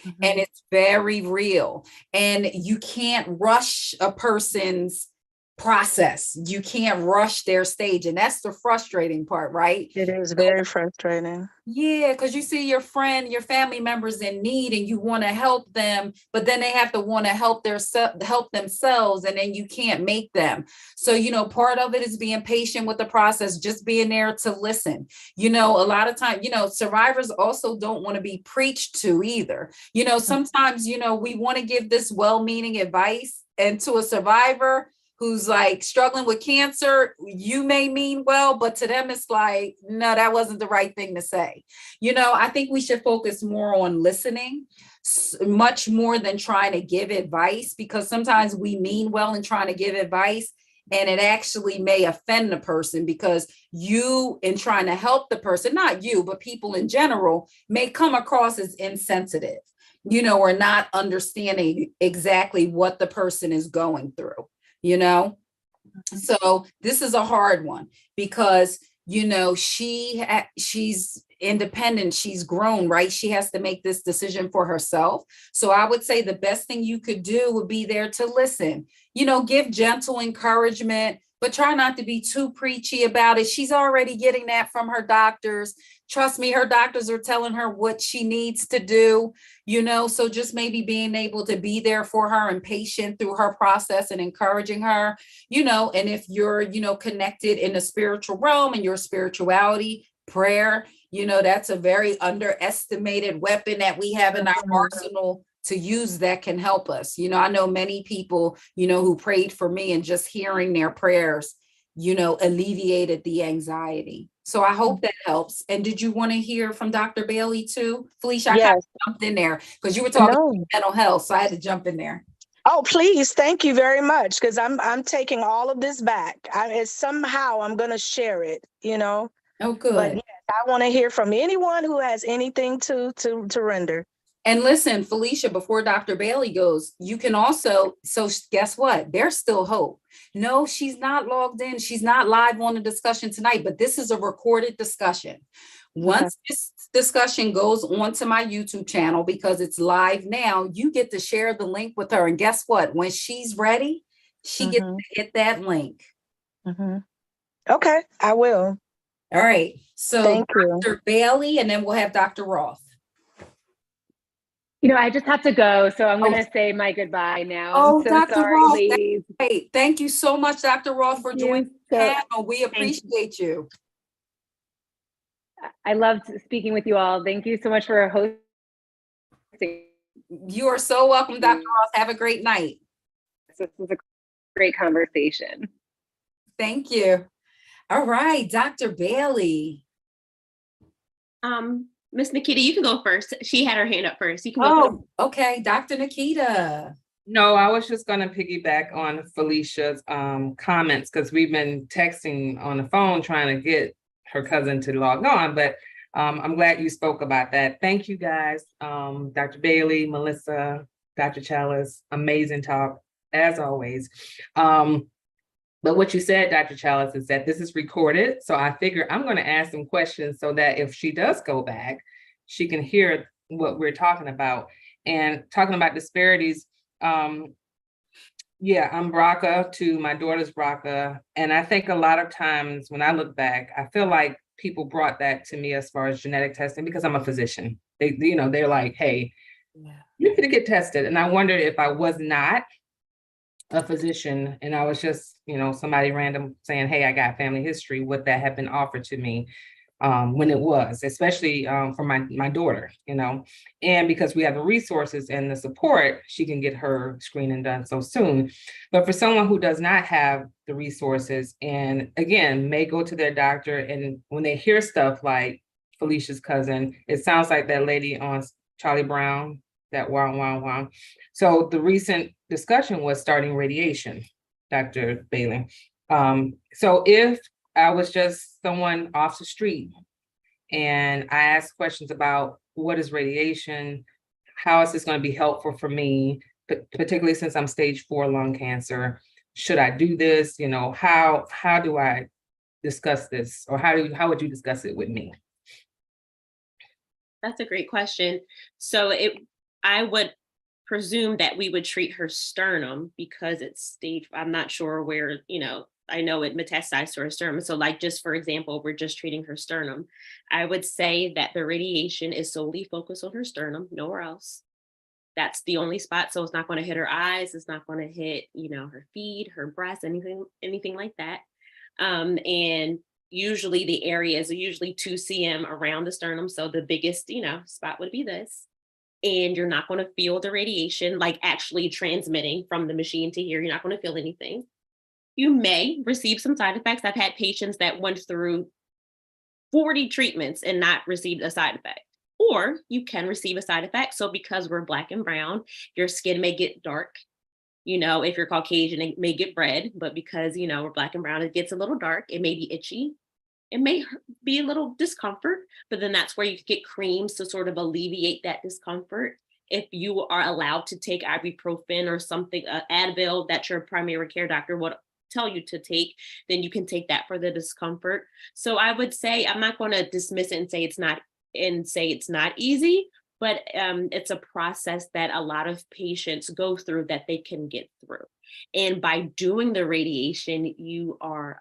[SPEAKER 1] And it's very real. And you can't rush a person's process. You can't rush their stage. And that's the frustrating part, right?
[SPEAKER 5] It is very frustrating.
[SPEAKER 1] Yeah, because you see your friend, your family members in need, and you want to help them, but then they have to want to help themselves, and then you can't make them. So, part of it is being patient with the process, just being there to listen. A lot of times, survivors also don't want to be preached to either. Sometimes, we want to give this well-meaning advice, and to a survivor who's struggling with cancer, you may mean well, but to them, it's like, no, that wasn't the right thing to say. I think we should focus more on listening, much more than trying to give advice, because sometimes we mean well in trying to give advice, and it actually may offend the person because you, in trying to help the person, not you, but people in general, may come across as insensitive, or not understanding exactly what the person is going through. So this is a hard one because, she's independent, she's grown, right? She has to make this decision for herself. So I would say the best thing you could do would be there to listen, give gentle encouragement, but try not to be too preachy about it. She's already getting that from her doctors. Trust me, her doctors are telling her what she needs to do, so just maybe being able to be there for her and patient through her process and encouraging her, and if you're, connected in the spiritual realm and your spirituality, prayer, that's a very underestimated weapon that we have in our arsenal to use that can help us. I know many people, who prayed for me, and just hearing their prayers, alleviated the anxiety. So I hope that helps. And did you want to hear from Dr. Bailey too? Felicia, I kind of jumped in there because you were talking about mental health. So I had to jump in there.
[SPEAKER 5] Oh, please. Thank you very much. Because I'm taking all of this back. Somehow I'm going to share it,
[SPEAKER 1] Oh, good.
[SPEAKER 5] But yes, I want to hear from anyone who has anything to render.
[SPEAKER 1] And listen, Felicia, before Dr. Bailey goes, you can also, so guess what? There's still hope. No, she's not logged in. She's not live on the discussion tonight, but this is a recorded discussion. Once this discussion goes onto my YouTube channel, because it's live now, you get to share the link with her. And guess what? When she's ready, she gets to hit that link.
[SPEAKER 5] Okay, I will.
[SPEAKER 1] All right. So
[SPEAKER 5] thank
[SPEAKER 1] Dr.
[SPEAKER 5] you.
[SPEAKER 1] Bailey, and then we'll have Dr. Roth.
[SPEAKER 3] I just have to go, so I'm going to say my goodbye now.
[SPEAKER 1] Oh,
[SPEAKER 3] I'm so
[SPEAKER 1] Dr.
[SPEAKER 3] sorry,
[SPEAKER 1] Roth,
[SPEAKER 3] ladies.
[SPEAKER 1] hey, thank you so much, Dr. Roth, for joining the panel. We appreciate you.
[SPEAKER 3] I loved speaking with you all. Thank you so much for hosting.
[SPEAKER 1] You are so welcome, Dr. Roth. Have a great night.
[SPEAKER 3] This was a great conversation.
[SPEAKER 1] Thank you. All right, Dr. Bailey.
[SPEAKER 4] Miss Nikita, you can go first. She had her hand up first. You can go first.
[SPEAKER 1] Oh, okay, Dr. Nikita.
[SPEAKER 6] No, I was just going to piggyback on Felicia's comments because we've been texting on the phone trying to get her cousin to log on, but I'm glad you spoke about that. Thank you guys, Dr. Bailey, Melissa, Dr. Chalice, amazing talk as always. But what you said, Dr. Chalice, is that this is recorded. So I figure I'm going to ask some questions so that if she does go back, she can hear what we're talking about. And talking about disparities, yeah, I'm BRCA to my daughter's BRCA. And I think a lot of times when I look back, I feel like people brought that to me as far as genetic testing because I'm a physician. They're like, hey, you need to get tested. And I wondered if I was not a physician and I was just, somebody random saying, hey, I got family history, would that have been offered to me when it was, especially for my daughter, and because we have the resources and the support, she can get her screening done so soon. But for someone who does not have the resources and again, may go to their doctor and when they hear stuff like Felicia's cousin, it sounds like that lady on Charlie Brown, that wow, wow, wow. So the recent discussion was starting radiation, Dr. Bailey. So if I was just someone off the street and I asked questions about what is radiation, how is this going to be helpful for me, particularly since I'm stage 4 lung cancer, should I do this? How do I discuss this, or how would you discuss it with me?
[SPEAKER 4] That's a great question. So I would presume that we would treat her sternum because it's stage, I'm not sure where, I know it metastasized to her sternum. So like, just for example, we're just treating her sternum. I would say that the radiation is solely focused on her sternum, nowhere else. That's the only spot. So it's not going to hit her eyes. It's not going to hit, her feet, her breasts, anything like that. And usually the areas are usually 2 cm around the sternum. So the biggest, spot would be this. And you're not going to feel the radiation, like actually transmitting from the machine to here. You're not going to feel anything. You may receive some side effects. I've had patients that went through 40 treatments and not received a side effect. Or you can receive a side effect. So because we're Black and brown, your skin may get dark. If you're Caucasian, it may get red. But because, we're Black and brown, it gets a little dark. It may be itchy. It may be a little discomfort, but then that's where you can get creams to sort of alleviate that discomfort. If you are allowed to take ibuprofen or something, Advil that your primary care doctor would tell you to take, then you can take that for the discomfort. So I would say, I'm not going to dismiss it and say it's not easy, but it's a process that a lot of patients go through that they can get through. And by doing the radiation, you are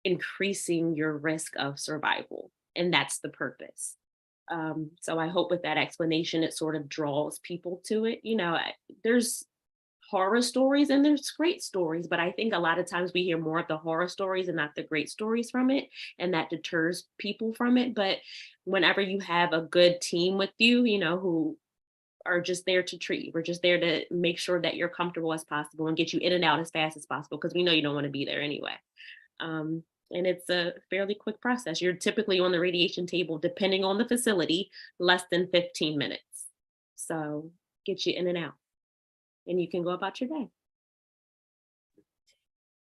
[SPEAKER 4] increasing your risk of survival. And that's the purpose. So I hope with that explanation, it sort of draws people to it. There's horror stories and there's great stories, but I think a lot of times we hear more of the horror stories and not the great stories from it. And that deters people from it. But whenever you have a good team with you, who are just there to treat you, we're just there to make sure that you're comfortable as possible and get you in and out as fast as possible, because we know you don't want to be there anyway. And it's a fairly quick process. You're typically on the radiation table, depending on the facility, less than 15 minutes. So get you in and out and you can go about your day.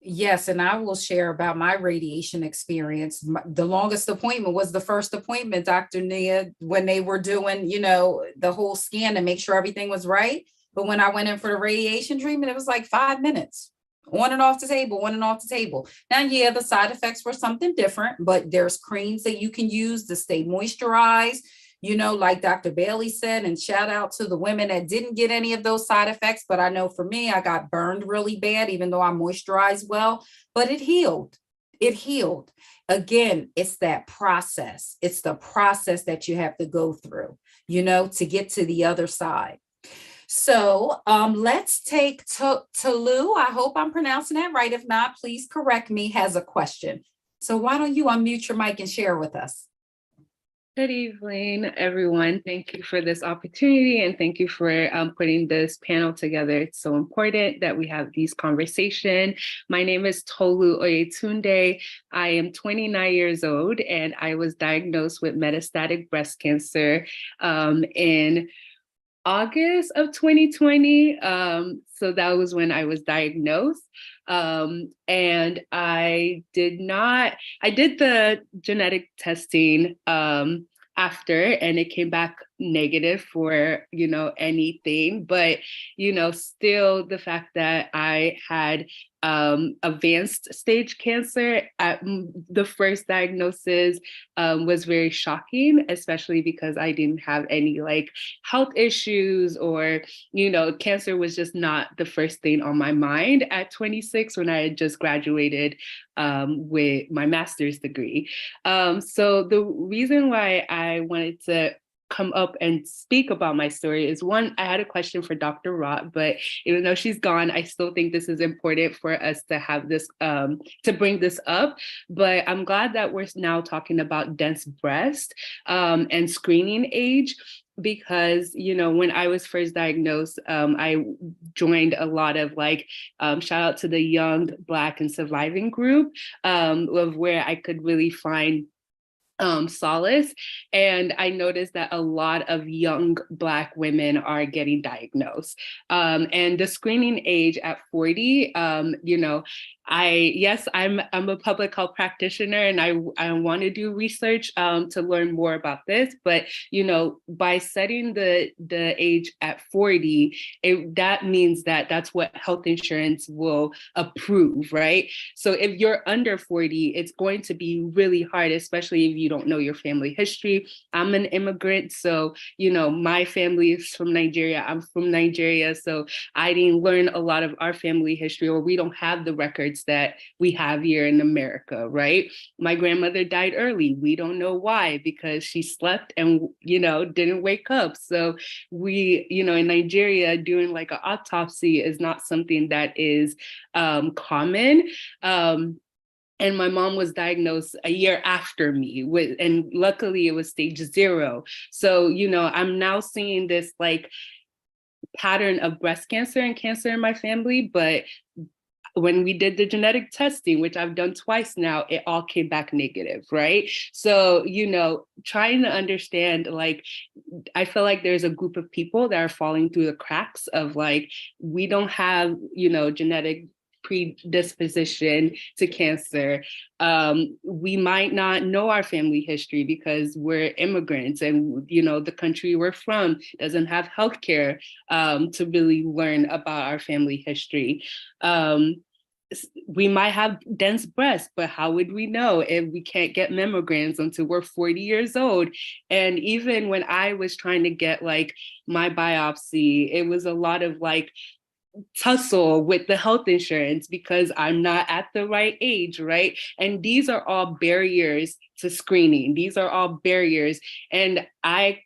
[SPEAKER 1] Yes, and I will share about my radiation experience. The longest appointment was the first appointment, Dr. Nia, when they were doing, the whole scan to make sure everything was right. But when I went in for the radiation treatment, it was like 5 minutes. On and off the table. Now, yeah, the side effects were something different, but there's creams that you can use to stay moisturized, like Dr. Bailey said, and shout out to the women that didn't get any of those side effects. But I know for me, I got burned really bad, even though I moisturized well, but it healed. Again, it's that process. It's the process that you have to go through, to get to the other side. So let's take Talu. I hope I'm pronouncing that right. If not, please correct me, has a question. So why don't you unmute your mic and share with us?
[SPEAKER 7] Good evening, everyone. Thank you for this opportunity and thank you for putting this panel together. It's so important that we have these conversations. My name is Tolu Oyetunde. I am 29 years old and I was diagnosed with metastatic breast cancer in August of 2020. So that was when I was diagnosed. And I did the genetic testing after, and it came back negative for, anything, but, still the fact that I had advanced stage cancer at the first diagnosis was very shocking, especially because I didn't have any health issues or, cancer was just not the first thing on my mind at 26 when I had just graduated with my master's degree. So the reason why I wanted to come up and speak about my story is one, I had a question for Dr. Rott, but even though she's gone, I still think this is important for us to have this, to bring this up. But I'm glad that we're now talking about dense breast and screening age, because, when I was first diagnosed, I joined a lot of shout out to the Young, Black, and Surviving group of where I could really find solace. And I noticed that a lot of young Black women are getting diagnosed. And the screening age at 40, I'm a public health practitioner and I want to do research to learn more about this. But, by setting the age at 40, that means that that's what health insurance will approve, right? So if you're under 40, it's going to be really hard, especially if you don't know your family history. I'm an immigrant, so, my family is from Nigeria. I'm from Nigeria, so I didn't learn a lot of our family history, or we don't have the records that we have here in America, right? My grandmother died early. We don't know why, because she slept and, didn't wake up. So we, in Nigeria, doing an autopsy is not something that is common. And my mom was diagnosed a year after me and luckily it was stage 0. So, I'm now seeing this pattern of breast cancer and cancer in my family, but when we did the genetic testing, which I've done twice now, it all came back negative, right? So, trying to understand, I feel like there's a group of people that are falling through the cracks of we don't have, genetic predisposition to cancer. We might not know our family history because we're immigrants and, the country we're from doesn't have healthcare to really learn about our family history. We might have dense breasts, but how would we know if we can't get mammograms until we're 40 years old? And even when I was trying to get my biopsy, it was a lot of tussle with the health insurance because I'm not at the right age, right? And these are all barriers to screening. These are all barriers. And I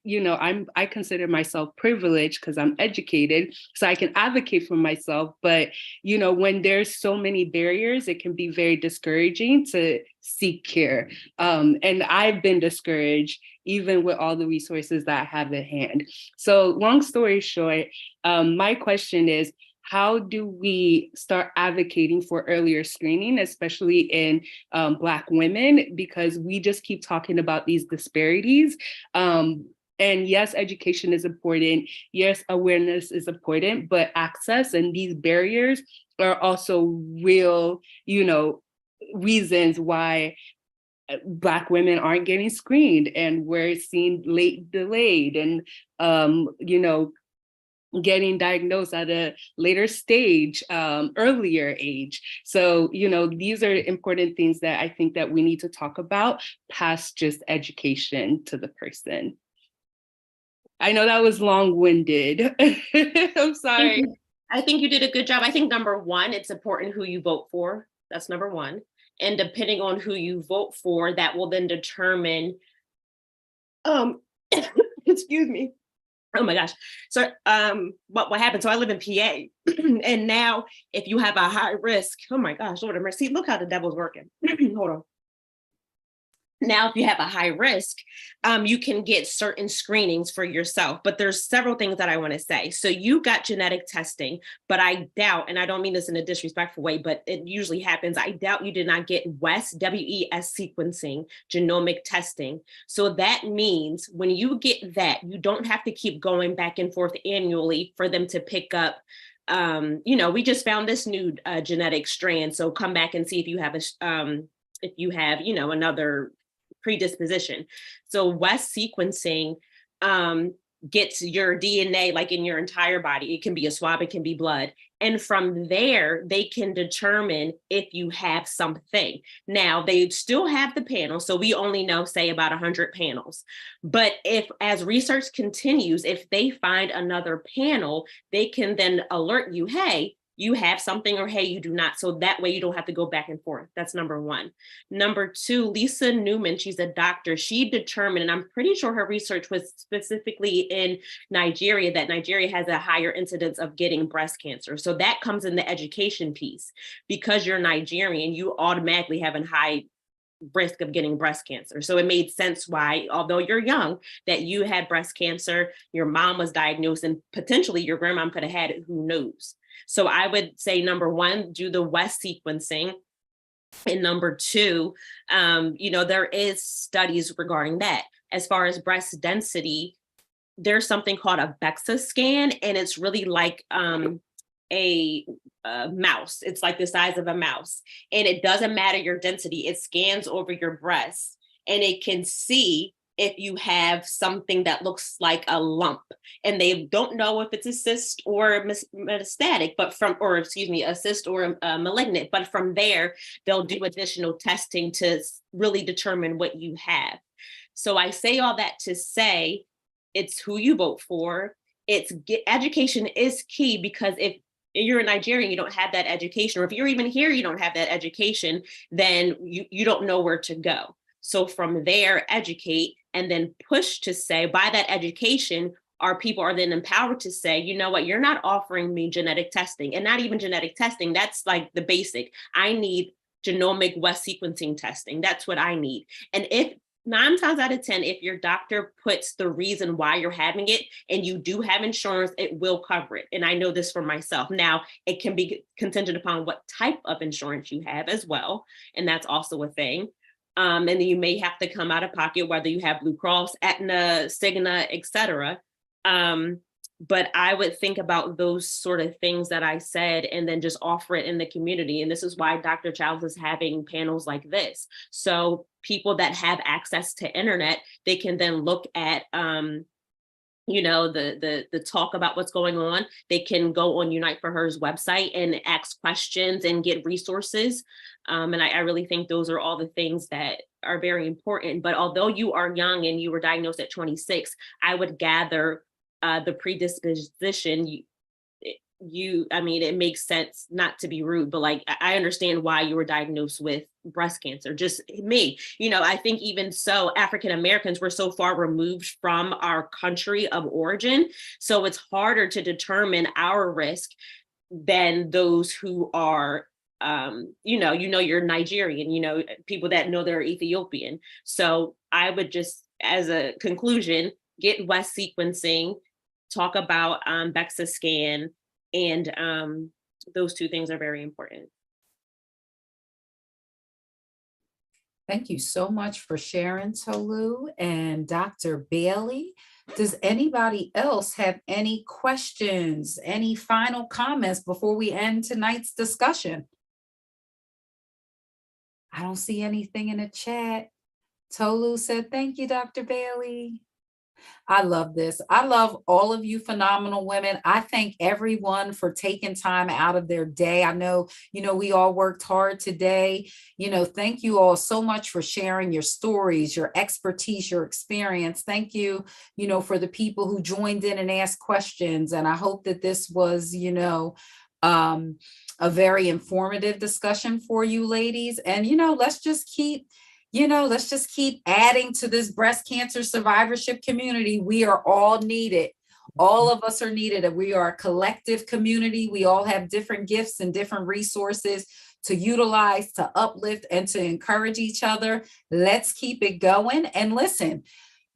[SPEAKER 7] consider myself privileged because I'm educated, so I can advocate for myself. But, when there's so many barriers, it can be very discouraging to seek care. And I've been discouraged even with all the resources that I have at hand. So long story short, my question is, how do we start advocating for earlier screening, especially in Black women? Because we just keep talking about these disparities. And yes, education is important. Yes, awareness is important, but access and these barriers are also real, reasons why Black women aren't getting screened and we're seeing late delayed and, getting diagnosed at a later stage, earlier age. So, these are important things that I think that we need to talk about past just education to the person. I know that was long-winded. I'm sorry.
[SPEAKER 4] I think you did a good job. I think number one, it's important who you vote for. That's number one. And depending on who you vote for, that will then determine, excuse me. Oh my gosh. So what happened? So I live in PA. And now if you have a high risk, oh my gosh, Lord have mercy. Look how the devil's working. Hold on. Now, if you have a high risk, you can get certain screenings for yourself, but there's several things that I want to say. So you got genetic testing, but I doubt, and I don't mean this in a disrespectful way, but it usually happens. I doubt you did not get WES, WES sequencing, genomic testing. So that means when you get that, you don't have to keep going back and forth annually for them to pick up. We just found this new genetic strand. So come back and see if you have another predisposition. So WES sequencing gets your DNA like in your entire body. It can be a swab, it can be blood. And from there, they can determine if you have something. Now, they still have the panel. So we only know, say, about 100 panels. But if, as research continues, if they find another panel, they can then alert you, hey, you have something, or hey, you do not. So that way you don't have to go back and forth. That's number one. Number two, Lisa Newman, she's a doctor. She determined, and I'm pretty sure her research was specifically in Nigeria, that Nigeria has a higher incidence of getting breast cancer. So that comes in the education piece. Because you're Nigerian, you automatically have a high risk of getting breast cancer. So it made sense why, although you're young, that you had breast cancer, your mom was diagnosed, and potentially your grandmom could have had it, who knows? So I would say, number one, do the WES sequencing. And number two, there is studies regarding that. As far as breast density, there's something called a DEXA scan, and it's really like a mouse. It's like the size of a mouse, and it doesn't matter your density. It scans over your breast, and it can see if you have something that looks like a lump, and they don't know if it's a cyst or metastatic, a cyst or malignant. But from there, they'll do additional testing to really determine what you have. So I say all that to say, it's who you vote for. Education is key, because if you're a Nigerian, you don't have that education, or if you're even here, you don't have that education, then you don't know where to go. So from there, educate, and then push to say, by that education, our people are then empowered to say, you know what, you're not offering me genetic testing, and not even genetic testing. That's like the basic. I need genomic WES sequencing testing. That's what I need. And if 9 times out of 10, if your doctor puts the reason why you're having it and you do have insurance, it will cover it. And I know this for myself. Now, it can be contingent upon what type of insurance you have as well. And that's also a thing. And then you may have to come out of pocket, whether you have Blue Cross, Aetna, Cigna, et cetera. But I would think about those sort of things that I said, and then just offer it in the community. And this is why DrChalice is having panels like this. So people that have access to internet, they can then look at, the talk about what's going on. They can go on Unite for Her's website and ask questions and get resources. And I really think those are all the things that are very important. But although you are young and you were diagnosed at 26, I would gather the predisposition, it makes sense, not to be rude, but like, I understand why you were diagnosed with breast cancer. Just me, I think even so, African Americans were so far removed from our country of origin. So it's harder to determine our risk than those who are, you're Nigerian, people that know they're Ethiopian. So I would just, as a conclusion, get WES sequencing, talk about DEXA scan, and those two things are very important.
[SPEAKER 1] Thank you so much for sharing, Tolu and Dr. Bailey. Does anybody else have any questions, any final comments before we end tonight's discussion? I don't see anything in the chat. Tolu said, thank you, Dr. Bailey. I love this. I love all of you phenomenal women. I thank everyone for taking time out of their day. I know, we all worked hard today. Thank you all so much for sharing your stories, your expertise, your experience. Thank you, for the people who joined in and asked questions. And I hope that this was, a very informative discussion for you ladies. And, let's just keep adding to this breast cancer survivorship community. We are all needed. All of us are needed. We are a collective community. We all have different gifts and different resources to utilize, to uplift, and to encourage each other. Let's keep it going. And listen,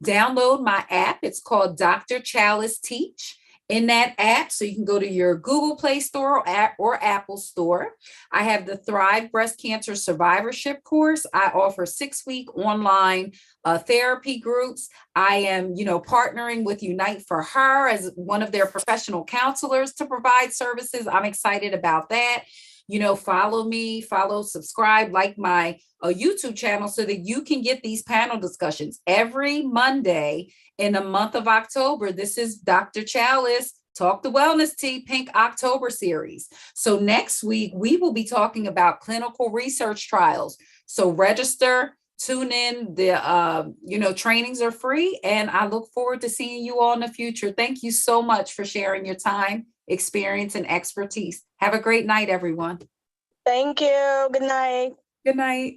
[SPEAKER 1] download my app. It's called Dr. Chalice Teach. In that app, so you can go to your Google Play Store or Apple Store. I have the Thrive Breast Cancer Survivorship course. I offer 6-week online therapy groups. I am, partnering with Unite for Her as one of their professional counselors to provide services. I'm excited about that. Follow me, subscribe, like my YouTube channel so that you can get these panel discussions every Monday in the month of October. This is Dr. Chalice, Talk the Wellness Tea Pink October series. So next week, we will be talking about clinical research trials. So register, tune in. The trainings are free, and I look forward to seeing you all in the future. Thank you so much for sharing your time, experience, and expertise. Have a great night, everyone.
[SPEAKER 5] Thank you. Good night.
[SPEAKER 1] Good night.